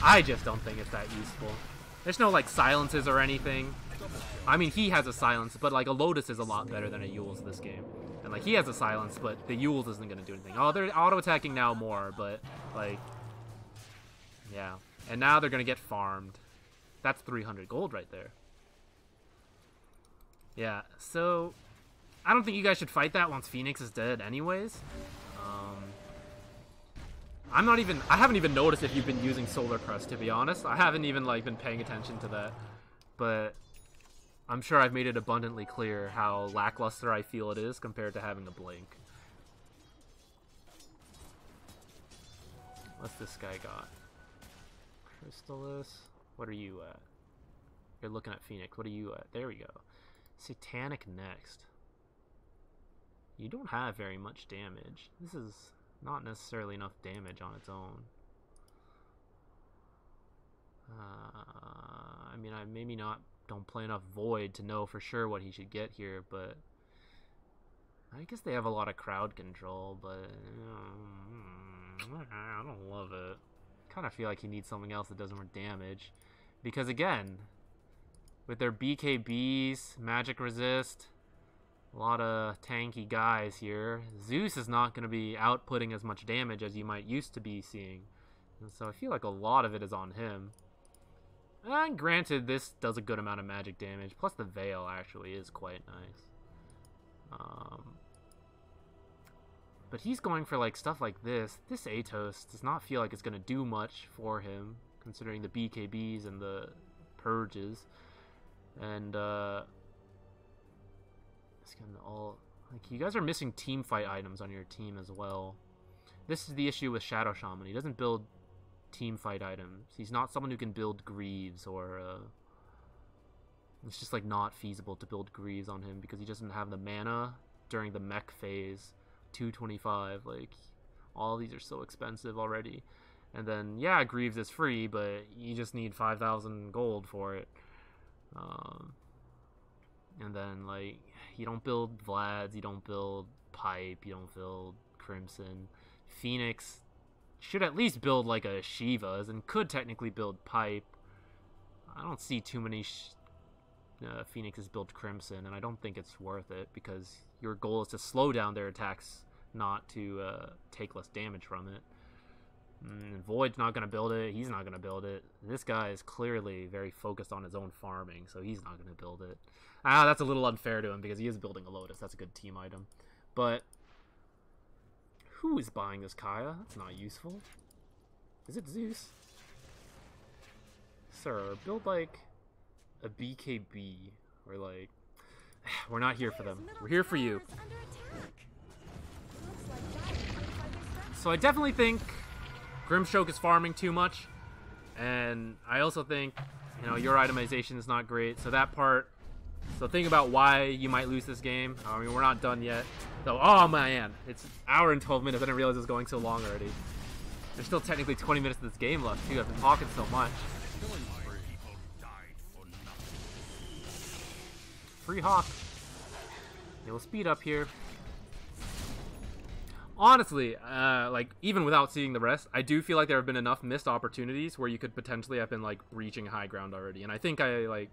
I just don't think it's that useful. There's no, like, silences or anything. I mean, he has a silence, but, like, a Lotus is a lot better than a Yules this game. And, like, he has a silence, but the Yules isn't going to do anything. Oh, they're auto-attacking now more, but, like... Yeah. And now they're going to get farmed. That's 300 gold right there. Yeah, so... I don't think you guys should fight that once Phoenix is dead anyways. I haven't even noticed if you've been using Solar Crest, to be honest. I haven't even, like, been paying attention to that. But I'm sure I've made it abundantly clear how lackluster I feel it is compared to having a Blink. What's this guy got? Crystallis? What are you at? You're looking at Phoenix. What are you at? There we go. Satanic next. You don't have very much damage. This is not necessarily enough damage on its own. I mean, I maybe don't play enough Void to know for sure what he should get here, but I guess they have a lot of crowd control, but I don't love it. kind of feel like he needs something else that does more damage. Because again, with their BKBs, magic resist, a lot of tanky guys here, Zeus is not going to be outputting as much damage as you might used to be seeing. And so I feel like a lot of it is on him. And granted, this does a good amount of magic damage, plus the Veil actually is quite nice. But he's going for like stuff like this. This Atos does not feel like it's going to do much for him, considering the BKBs and the purges. And it's kind of all like you guys are missing team fight items on your team as well. This is the issue with Shadow Shaman. He doesn't build team fight items. He's not someone who can build Greaves, or it's just like not feasible to build Greaves on him because he doesn't have the mana during the mech phase. 225, like all these are so expensive already. And then yeah, Greaves is free, but you just need 5,000 gold for it. And then like you don't build Vlads, you don't build Pipe, you don't build Crimson. Phoenix should at least build like a Shiva's and could technically build Pipe. I don't see too many Phoenixes build Crimson, and I don't think it's worth it because your goal is to slow down their attacks, not to take less damage from it. Void's not going to build it. He's not going to build it. This guy is clearly very focused on his own farming, so he's not going to build it. That's a little unfair to him because he is building a Lotus. That's a good team item. But who is buying this Kaya? That's not useful. Is it Zeus? Sir, build like a BKB or like... We're not here for them. We're here for you. So I definitely think Grimstroke is farming too much, and I also think, you know, your itemization is not great. So that part. So think about why you might lose this game. I mean, we're not done yet. So, oh man, it's an hour and 12 minutes. I didn't realize it was going so long already. There's still technically 20 minutes of this game left too. I've been talking so much. Free Hawk. Yeah, we'll speed up here. Honestly, like, even without seeing the rest, I do feel like there have been enough missed opportunities where you could potentially have been, like, reaching high ground already. And I think I've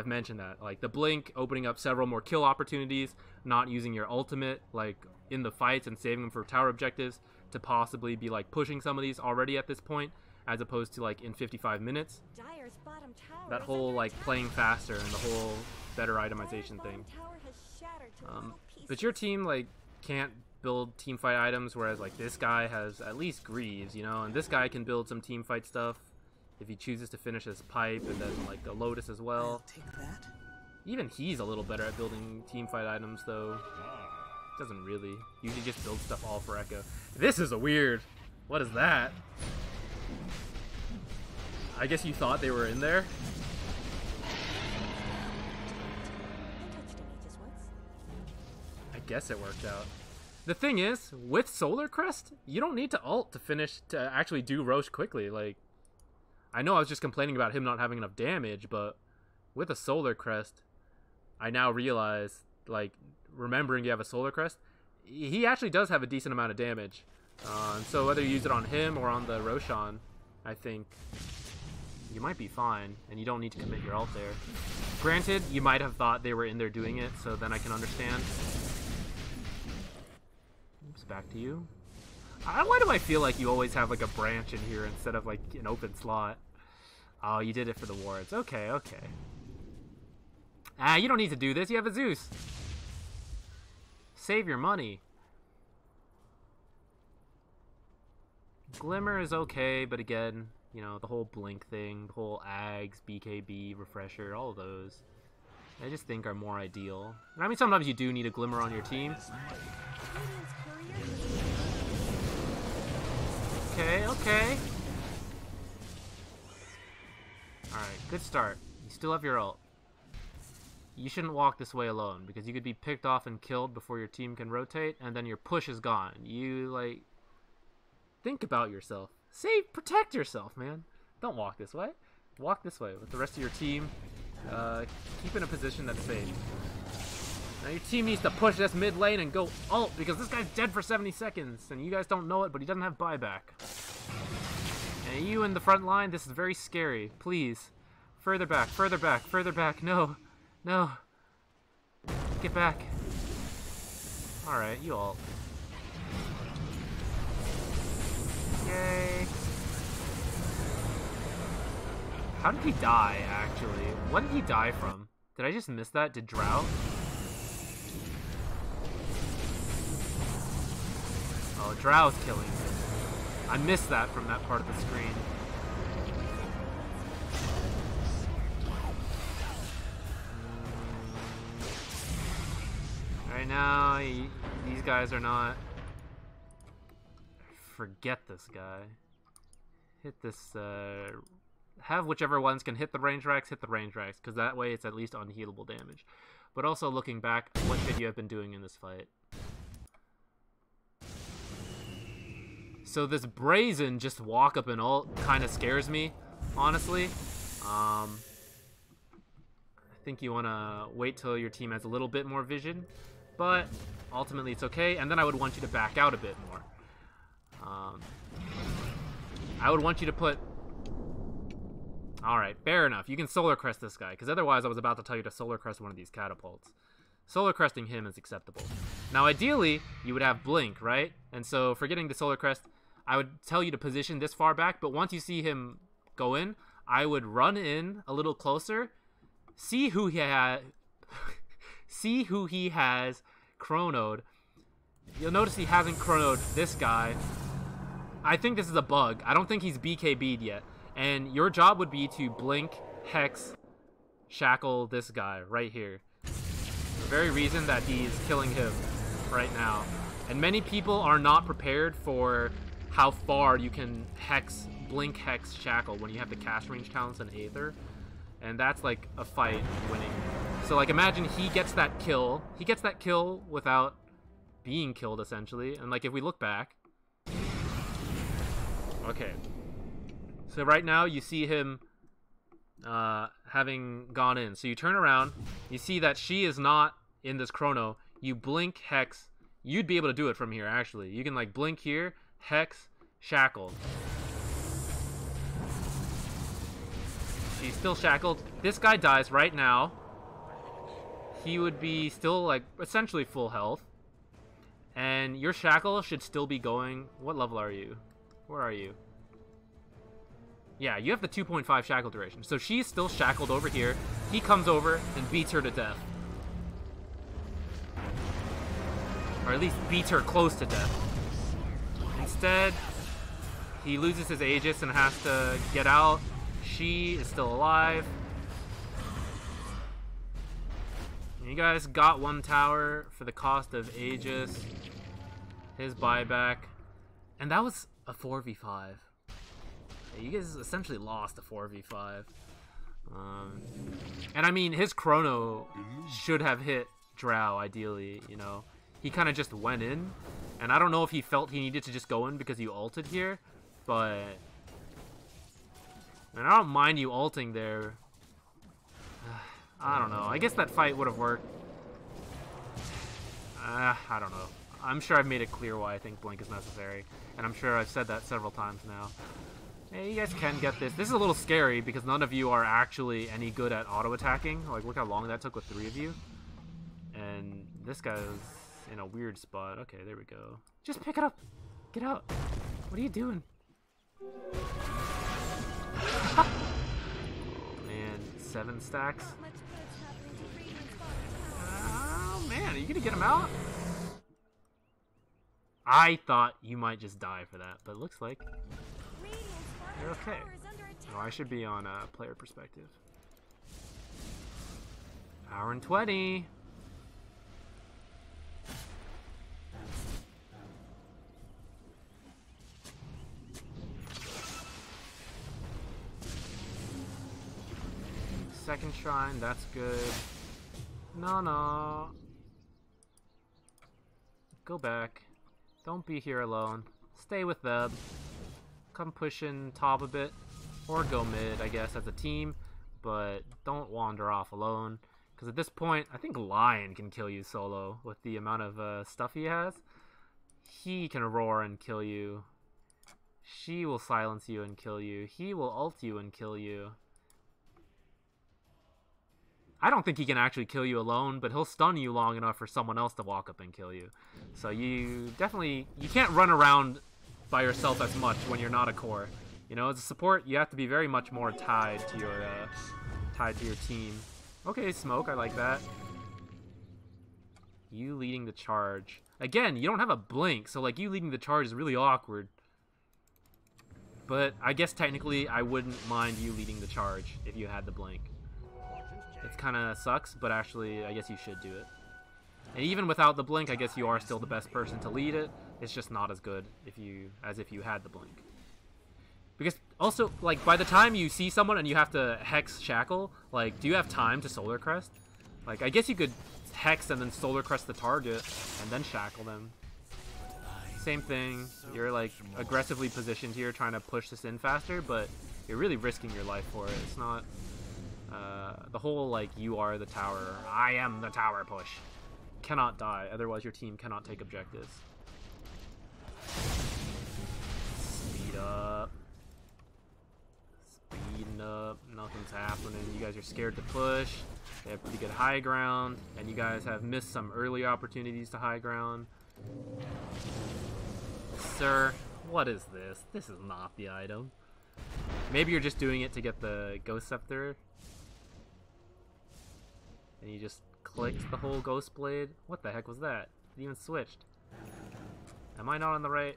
mentioned that. Like, the Blink opening up several more kill opportunities, not using your ultimate, like, in the fights and saving them for tower objectives to possibly be, like, pushing some of these already at this point, as opposed to, like, in 55 minutes. Dire's bottom tower That is whole, under like, attack. playing faster and the whole better itemization thing. But your team, like, can't build team fight items, whereas like this guy has at least Greaves, you know, and this guy can build some team fight stuff if he chooses to finish his Pipe and then like a Lotus as well. Take that. Even he's a little better at building team fight items though. Doesn't really. Usually just build stuff all for Echo. This is a weird. What is that? I guess you thought they were in there? I guess it worked out. The thing is, with Solar Crest, you don't need to ult to actually do Roche quickly. Like, I know I was just complaining about him not having enough damage, but with a Solar Crest, I now realize, like, remembering you have a Solar Crest, he actually does have a decent amount of damage. And so whether you use it on him or on the Roshan, I think you might be fine, and you don't need to commit your ult there. Granted, you might have thought they were in there doing it, so then I can understand. Back to you. Why do I feel like you always have like a branch in here instead of like an open slot? Oh, you did it for the wards. Okay, okay. You don't need to do this. You have a Zeus. Save your money. Glimmer is okay, but again, you know, the whole Blink thing, the whole Ags, BKB, Refresher, all of those, I just think are more ideal. And I mean, sometimes you do need a Glimmer on your team. Okay, okay. Alright, good start. You still have your ult. You shouldn't walk this way alone, because you could be picked off and killed before your team can rotate, and then your push is gone. You, like, think about yourself. Protect yourself, man. Don't walk this way. Walk this way with the rest of your team. Keep in a position that's safe. Now your team needs to push this mid lane and go ult, because this guy's dead for 70 seconds, and you guys don't know it, but he doesn't have buyback. And you in the front line, this is very scary. Please. Further back, further back, further back. No. No. Get back. Alright, you ult. Yay. How did he die, actually? What did he die from? Did I just miss that? Did Drow? Oh, Drow's killing him. I missed that from that part of the screen. Right now, these guys are not... Forget this guy. Hit this, have whichever ones can hit the range racks, because that way it's at least unhealable damage. But also looking back, what should you have been doing in this fight? So this Brazen just walk up and ult kind of scares me, honestly. I think you want to wait till your team has a little bit more vision, but ultimately it's okay. And then I would want you to back out a bit more. I would want you to put... Alright, fair enough. You can Solar Crest this guy, because otherwise I was about to tell you to Solar Crest one of these catapults. Solar Cresting him is acceptable. Now ideally, you would have Blink, right? And so for getting the Solar Crest, I would tell you to position this far back, but once you see him go in, I would run in a little closer, see who he has chronoed. You'll notice he hasn't chronoed this guy. I think this is a bug. I don't think he's BKB'd yet. And your job would be to Blink, Hex, Shackle this guy right here. For the very reason that he's killing him right now. And many people are not prepared for how far you can Hex, Blink, Hex, Shackle when you have the cast range talents and Aether. And that's like a fight winning. So like imagine he gets that kill. He gets that kill without being killed essentially. And like if we look back. Okay. So right now you see him having gone in. So you turn around, you see that she is not in this chrono. You Blink, Hex. You'd be able to do it from here actually. You can like Blink here, Hex, Shackle. She's still shackled. This guy dies right now. He would be still like essentially full health. And your shackle should still be going. What level are you? Where are you? Yeah, you have the 2.5 shackle duration. So she's still shackled over here. He comes over and beats her to death. Or at least beats her close to death. Instead, he loses his Aegis and has to get out. She is still alive. You guys got one tower for the cost of Aegis. His buyback. And that was a 4v5. You guys essentially lost a 4v5. And I mean, his chrono should have hit Drow, ideally, you know. He kind of just went in. And I don't know if he felt he needed to just go in because you ulted here. But... and I don't mind you ulting there. I don't know. I guess that fight would have worked. I don't know. I'm sure I've made it clear why I think Blink is necessary. And I'm sure I've said that several times now. Hey, you guys can get this. This is a little scary because none of you are actually any good at auto-attacking. Like, look how long that took with 3 of you. And this guy's in a weird spot. Okay, there we go. Just pick it up. Get out. What are you doing? Oh, man. 7 stacks. Oh, man. Are you going to get him out? I thought you might just die for that, but it looks like you're okay. Oh, I should be on a player perspective. Hour and 20. Second shrine, that's good. No. Go back. Don't be here alone. Stay with them. Come push in top a bit. Or go mid, I guess, as a team. But don't wander off alone. Because at this point, I think Lion can kill you solo with the amount of stuff he has. He can roar and kill you. She will silence you and kill you. He will ult you and kill you. I don't think he can actually kill you alone, but he'll stun you long enough for someone else to walk up and kill you. So you can't run around by yourself as much when you're not a core. You know, as a support, you have to be very much more tied to your team. Okay, Smoke, I like that. You leading the charge. Again, you don't have a blink, so like you leading the charge is really awkward. But I guess technically I wouldn't mind you leading the charge if you had the blink. It kind of sucks, but actually I guess you should do it. And even without the blink, I guess you are still the best person to lead it. It's just not as good as if you had the blink. Because also, like, by the time you see someone and you have to Hex Shackle, like, do you have time to Solar Crest? Like, I guess you could Hex and then Solar Crest the target and then Shackle them. Same thing. You're, like, aggressively positioned here trying to push this in faster, but you're really risking your life for it. It's not... the whole, like, you are the tower, I am the tower push. Cannot die, otherwise your team cannot take objectives. Speed up. Speeding up. Nothing's happening. You guys are scared to push. They have pretty good high ground, and you guys have missed some early opportunities to high ground. Sir, what is this? This is not the item. Maybe you're just doing it to get the Ghost Scepter. And you just clicked the whole Ghost Blade. What the heck was that? It even switched. Am I not on the right?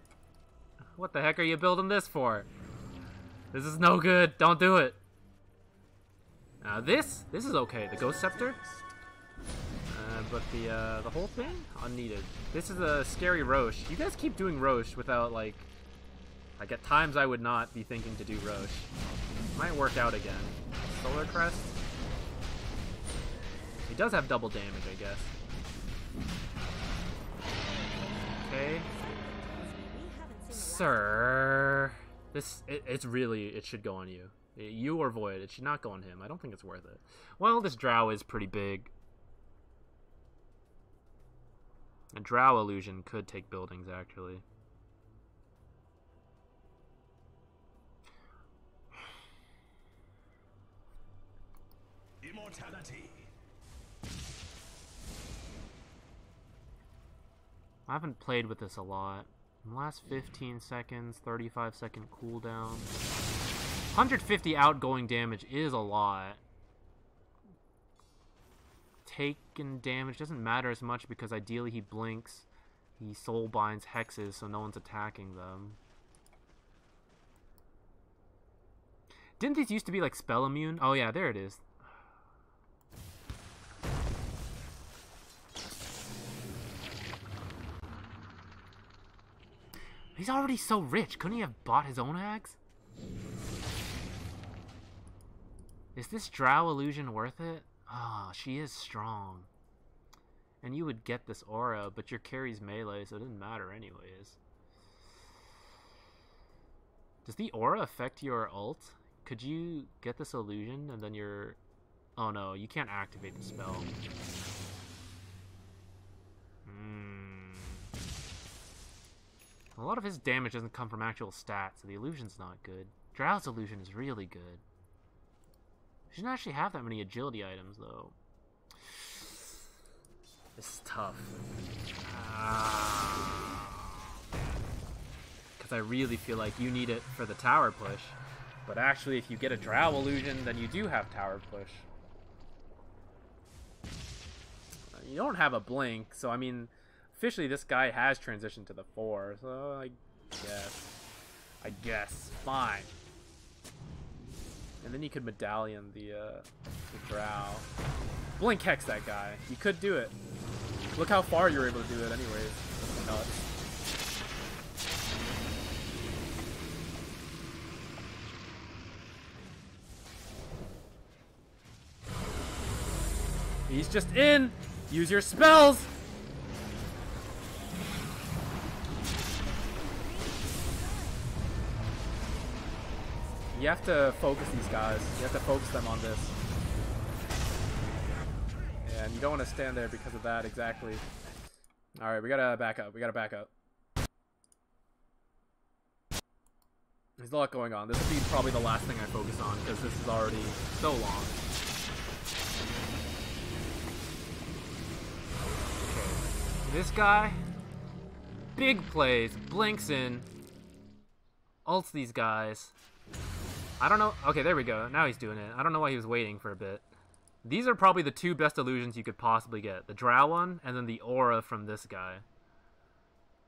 What the heck are you building this for? This is no good. Don't do it. Now this is okay. The Ghost Scepter. But the whole thing? Unneeded. This is a scary Roche. You guys keep doing Roche without, like at times I would not be thinking to do Roche. Might work out again. Solar Crest. He does have double damage, I guess. Okay. Sir. It should go on you. You or Void. It should not go on him. I don't think it's worth it. Well, this Drow is pretty big. A Drow illusion could take buildings, actually. Immortality. I haven't played with this a lot. In the last 15 seconds, 35-second cooldown. 150 outgoing damage is a lot. Taken damage doesn't matter as much because ideally he blinks. He soul binds hexes so no one's attacking them. Didn't these used to be like spell immune? Oh yeah, there it is. He's already so rich. Couldn't he have bought his own axe? Is this Drow illusion worth it? Ah, oh, she is strong. And you would get this aura, but your carry's melee, so it doesn't matter anyways. Does the aura affect your ult? Could you get this illusion and then your... Oh no, you can't activate the spell. A lot of his damage doesn't come from actual stats, so the illusion's not good. Drow's illusion is really good. She doesn't actually have that many agility items, though. This is tough. Because I really feel like you need it for the tower push. But actually, if you get a Drow illusion, then you do have tower push. You don't have a blink, so I mean... Officially, this guy has transitioned to the 4, so I guess. Fine. And then you could medallion the Drow. Blink Hex that guy. You could do it. Look how far you were able to do it anyways. Nuts. He's just in! Use your spells! You have to focus these guys. You have to focus them on this. And you don't want to stand there because of that, exactly. Alright, we gotta back up. We gotta back up. There's a lot going on. This will be probably the last thing I focus on because this is already so long. Okay. This guy, big plays, blinks in, ults these guys. I don't know. Okay, there we go. Now he's doing it. I don't know why he was waiting for a bit. These are probably the two best illusions you could possibly get. The Drow one, and then the aura from this guy.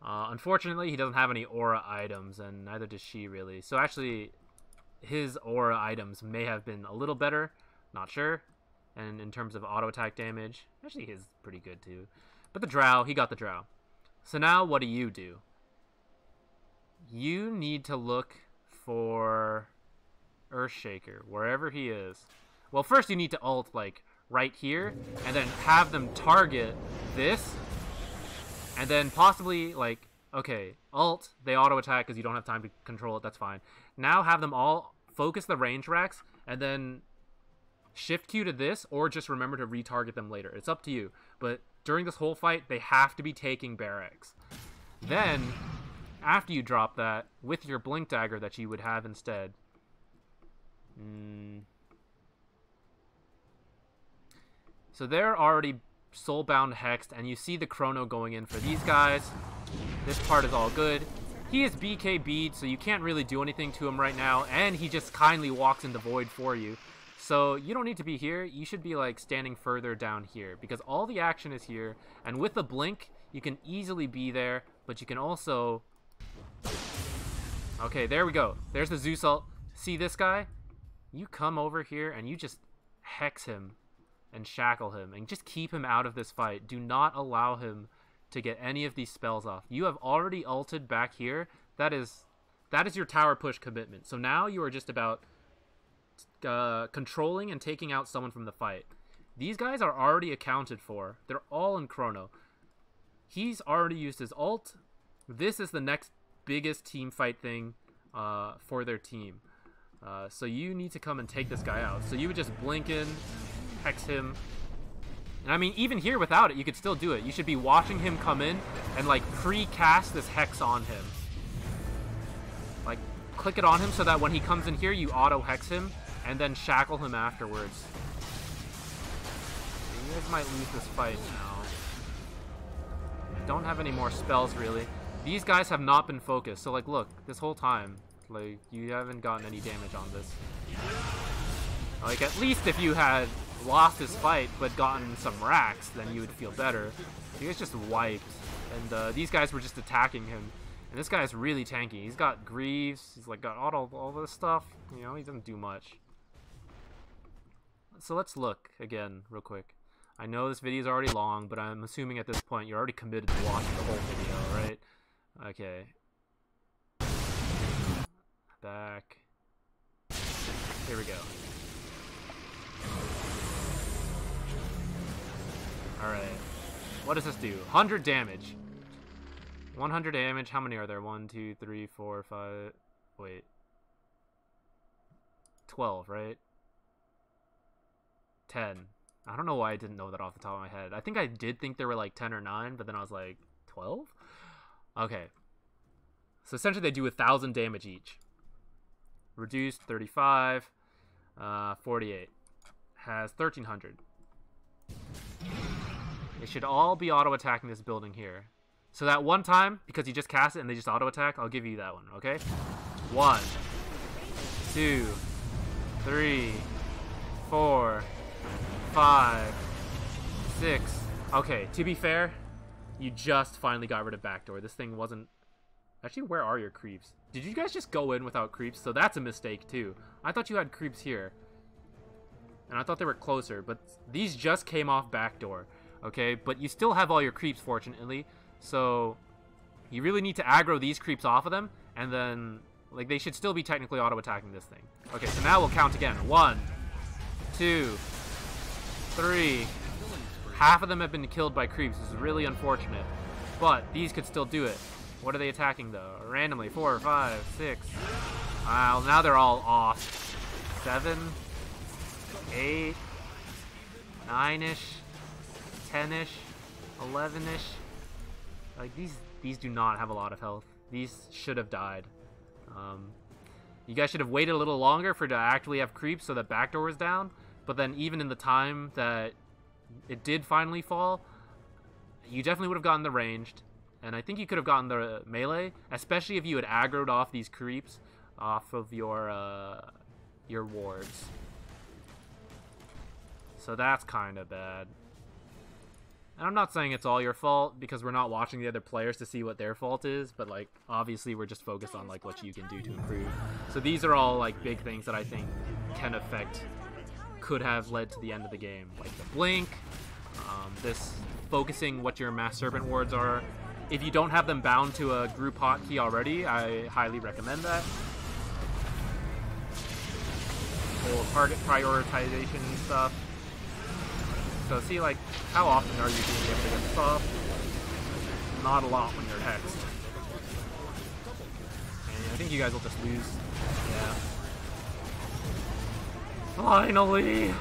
Unfortunately, he doesn't have any aura items, and neither does she, really. So actually, his aura items may have been a little better. Not sure. And in terms of auto attack damage, actually his is pretty good, too. But the Drow, he got the Drow. So now, what do? You need to look for Earthshaker, wherever he is. Well, first you need to ult, like, right here, and then have them target this, and then possibly, like, okay, ult, they auto-attack because you don't have time to control it, that's fine. Now have them all focus the range racks, and then shift Q to this, or just remember to retarget them later. It's up to you. But during this whole fight, they have to be taking barracks. Then, after you drop that, with your Blink Dagger that you would have instead, so they're already soulbound hexed, and you see the chrono going in for these guys. This part is all good. He is BKB'd, so you can't really do anything to him right now, and he just kindly walks into void for you. So you don't need to be here. You should be like standing further down here, because all the action is here, and with the blink you can easily be there, but you can also... Okay, there we go. There's the Zeus ult. See this guy? You come over here and you just hex him and shackle him and just keep him out of this fight. Do not allow him to get any of these spells off. You have already ulted back here. That is your tower push commitment. So now you are just about controlling and taking out someone from the fight. These guys are already accounted for. They're all in chrono. He's already used his ult. This is the next biggest team fight thing for their team. So you need to come and take this guy out. So you would just blink in, hex him. And I mean, even here without it, you could still do it. You should be watching him come in and like pre-cast this hex on him. Like, click it on him so that when he comes in here, you auto-hex him and then shackle him afterwards. You guys might lose this fight now. Don't have any more spells, really. These guys have not been focused. So, like, look, this whole time, like, you haven't gotten any damage on this. Like, at least if you had lost this fight but gotten some racks, then you would feel better. You guys just wiped. And these guys were just attacking him. And this guy is really tanky. He's got Greaves. He's, like, got all this stuff. You know, he doesn't do much. So let's look again real quick. I know this video is already long, but I'm assuming at this point you're already committed to watching the whole video, right? Okay. Back. Here we go. Alright. What does this do? 100 damage. 100 damage. How many are there? 1, 2, 3, 4, 5... Wait. 12, right? 10. I don't know why I didn't know that off the top of my head. I think I did think there were like 10 or 9, but then I was like, 12? Okay. So essentially they do 1,000 damage each. Reduced 35, 48. Has 1,300. They should all be auto-attacking this building here. So that one time, because you just cast it and they just auto-attack, I'll give you that one, okay? 1, 2, 3, 4, 5, 6. Okay, to be fair, you just finally got rid of backdoor. This thing wasn't... Actually, where are your creeps? Did you guys just go in without creeps? So that's a mistake, too. I thought you had creeps here. And I thought they were closer, but these just came off backdoor. Okay, but you still have all your creeps, fortunately. So you really need to aggro these creeps off of them, and then, like, they should still be technically auto-attacking this thing. Okay, so now we'll count again. 1, 2, 3. Half of them have been killed by creeps. This is really unfortunate. But these could still do it. What are they attacking, though? Randomly. 4, 5, 6. Well, now they're all off. 7, 8, 9-ish, 10-ish, 11-ish. Like, these do not have a lot of health. These should have died. You guys should have waited a little longer for it to actually have creeps so that backdoor was down. But then even in the time that it did finally fall, you definitely would have gotten the ranged. And I think you could have gotten the melee, especially if you had aggroed off these creeps off of your wards. So that's kind of bad. And I'm not saying it's all your fault, because we're not watching the other players to see what their fault is, but like obviously we're just focused on like what you can do to improve. So these are all like big things that I think can affect, could have led to the end of the game, like the blink, this focusing what your mass serpent wards are. If you don't have them bound to a group hotkey already, I highly recommend that. Whole target prioritization stuff. So see, like, how often are you being able to get this off? Not a lot when you're hexed. And I think you guys will just lose. Yeah. Finally!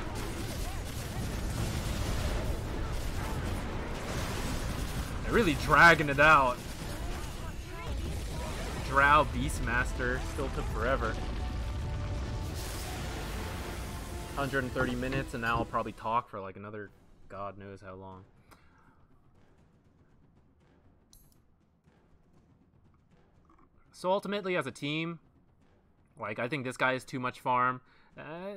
They're really dragging it out. Drow Beastmaster still took forever. 130 minutes, and now I'll probably talk for like another god knows how long. So ultimately, as a team, like, I think this guy is too much farm.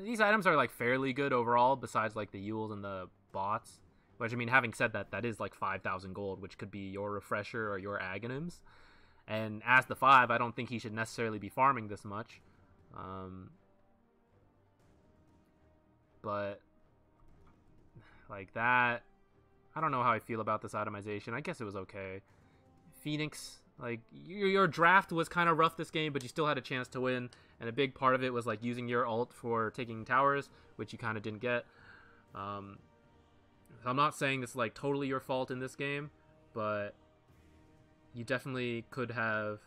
These items are like fairly good overall, besides like the Yules and the bots. Which, I mean, having said that, that is like 5,000 gold, which could be your refresher or your agonyms. And as the 5, I don't think he should necessarily be farming this much. But like that, I don't know how I feel about this itemization. I guess it was okay. Phoenix, like, your draft was kind of rough this game, but you still had a chance to win, and a big part of it was like using your ult for taking towers, which you kind of didn't get. I'm not saying it's like totally your fault in this game, but you definitely could have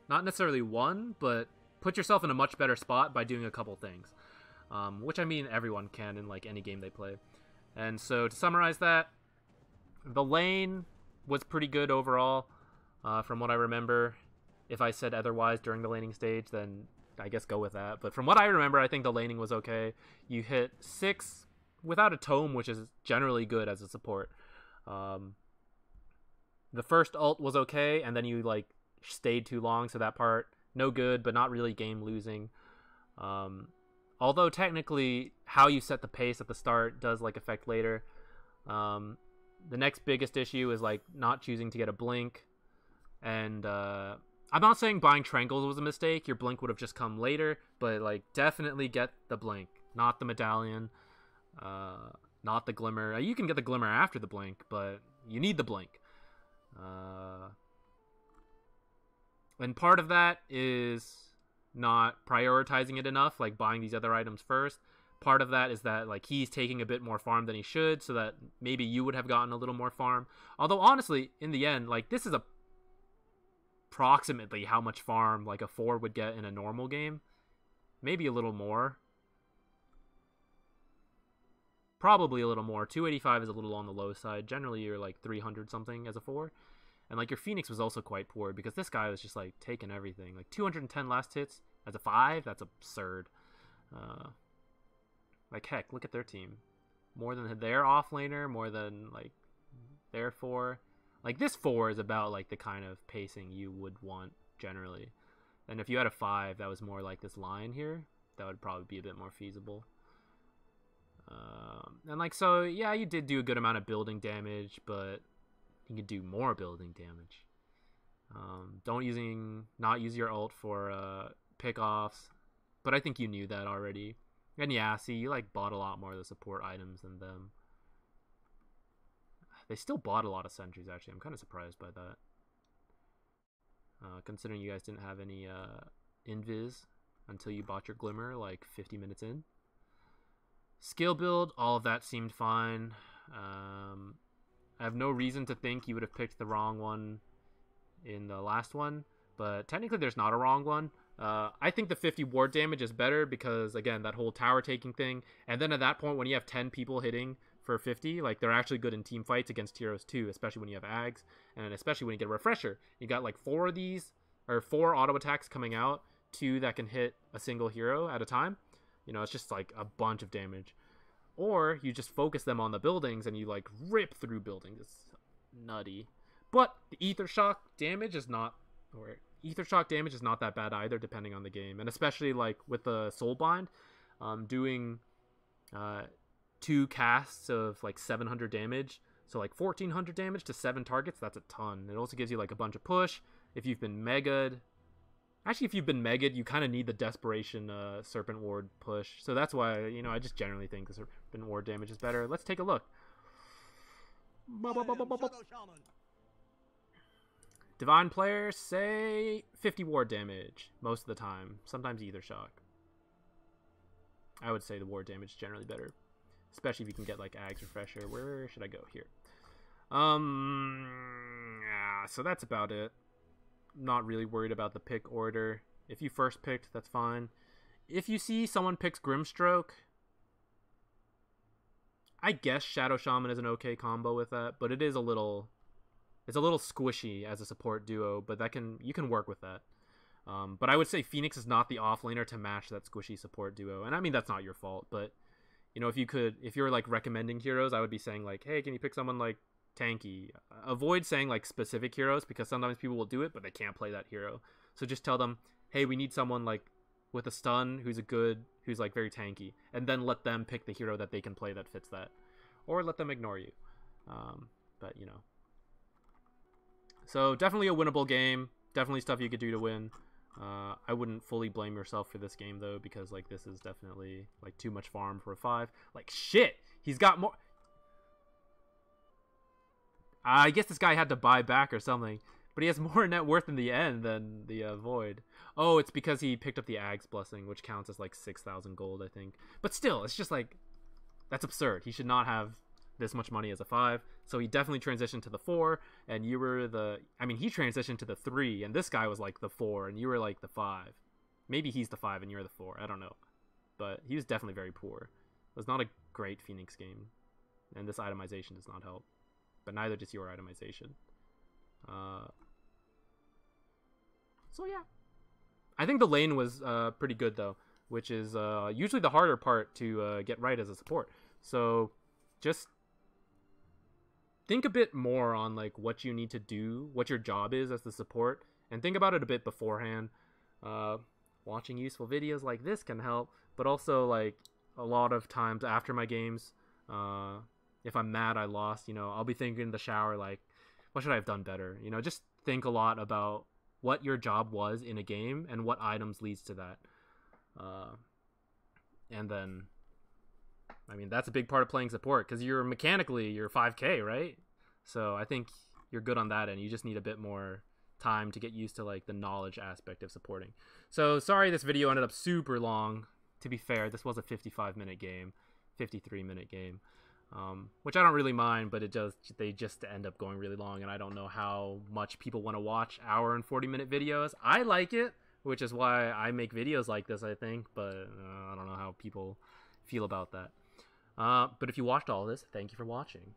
not necessarily won, but put yourself in a much better spot by doing a couple things. Which, I mean, everyone can in like any game they play. And so to summarize that, the lane was pretty good overall, from what I remember. If I said otherwise during the laning stage, then I guess go with that. But from what I remember, I think the laning was okay. You hit 6 without a tome, which is generally good as a support. The first ult was okay, and then you like stayed too long, so that part no good, but not really game losing. Although technically how you set the pace at the start does like affect later. The next biggest issue is like not choosing to get a blink, and I'm not saying buying Triangles was a mistake. Your blink would have just come later, but like definitely get the blink, not the medallion, not the glimmer. You can get the glimmer after the blink, but you need the blink. And part of that is not prioritizing it enough, like buying these other items first. Part of that is that like he's taking a bit more farm than he should, so that maybe you would have gotten a little more farm. Although honestly, in the end, like this is approximately how much farm like a 4 would get in a normal game. Maybe a little more. Probably a little more. 285 is a little on the low side. Generally, you're like 300 something as a 4. And like your Phoenix was also quite poor, because this guy was just like taking everything. Like 210 last hits as a 5, that's absurd. Like heck, look at their team. More than their offlaner, more than like their 4. Like this 4 is about like the kind of pacing you would want generally. And if you had a 5 that was more like this line here, that would probably be a bit more feasible. And like, so yeah, you did do a good amount of building damage, but you could do more building damage. Not use your ult for pick-offs, but I think you knew that already. And yeah, see, you like bought a lot more of the support items than them. They still bought a lot of sentries, actually. I'm kind of surprised by that. Considering you guys didn't have any invis until you bought your glimmer like 50 minutes in. Skill build, all of that seemed fine. I have no reason to think you would have picked the wrong one in the last one, but technically there's not a wrong one. I think the 50 ward damage is better because, again, that whole tower taking thing, and then at that point when you have 10 people hitting for 50, like they're actually good in team fights against heroes too, especially when you have ags, and especially when you get a refresher. You got like 4 of these, or 4 auto attacks coming out, 2 that can hit a single hero at a time. You know, it's just like a bunch of damage. Or you just focus them on the buildings and you like rip through buildings. It's nutty. But the Ether Shock damage is not, or Ether Shock damage is not that bad either, depending on the game. And especially like with the Soulbind, doing 2 casts of like 700 damage. So like 1400 damage to 7 targets, that's a ton. It also gives you like a bunch of push. If you've been mega'd, actually if you've been mega'd, you kind of need the Desperation Serpent Ward push. So that's why, you know, I just generally think the Serpent Ward damage is better. Let's take a look. Divine players say 50 ward damage most of the time. Sometimes Ether Shock. I would say the ward damage is generally better. Especially if you can get like Ags Refresher. Where should I go? Here. Yeah, so that's about it. Not really worried about the pick order. If you first picked, that's fine. If you see someone picks Grimstroke, I guess Shadow Shaman is an okay combo with that, but it's a little squishy as a support duo, but you can work with that. But I would say Phoenix is not the offlaner to match that squishy support duo. And I mean, that's not your fault, but you know, if you're like recommending heroes, I would be saying like, hey, can you pick someone like tanky? Avoid saying like specific heroes, because sometimes people will do it, but they can't play that hero. So just tell them, hey, we need someone like with a stun who's like very tanky, and then let them pick the hero that they can play that fits that, or let them ignore you. But you know, so definitely a winnable game. Definitely stuff you could do to win. I wouldn't fully blame yourself for this game though, because like this is definitely like too much farm for a 5. Like shit, he's got more. I guess this guy had to buy back or something, but he has more net worth in the end than the Void. Oh, it's because he picked up the Ag's Blessing, which counts as like 6,000 gold, I think. But still, it's just like, that's absurd. He should not have this much money as a 5. So he definitely transitioned to the 4, and you were he transitioned to the 3, and this guy was like the 4, and you were like the 5. Maybe he's the 5 and you're the 4. I don't know. But he was definitely very poor. It was not a great Phoenix game, and this itemization does not help. But neither does your itemization. So yeah. I think the lane was pretty good though, which is usually the harder part to get right as a support. So just think a bit more on like what you need to do, what your job is as the support, and think about it a bit beforehand. Watching useful videos like this can help, but also like a lot of times after my games, if I'm mad I lost, you know, I'll be thinking in the shower like, what should I have done better? You know, just think a lot about what your job was in a game and what items leads to that. And then, I mean, that's a big part of playing support, because you're 5k, right? So I think you're good on that, and you just need a bit more time to get used to like the knowledge aspect of supporting. So sorry this video ended up super long. To be fair, this was a 55-minute game, 53-minute game. Which I don't really mind, but they just end up going really long, and I don't know how much people want to watch hour and 40-minute videos. I like it, which is why I make videos like this, I think, but I don't know how people feel about that. But if you watched all this, thank you for watching.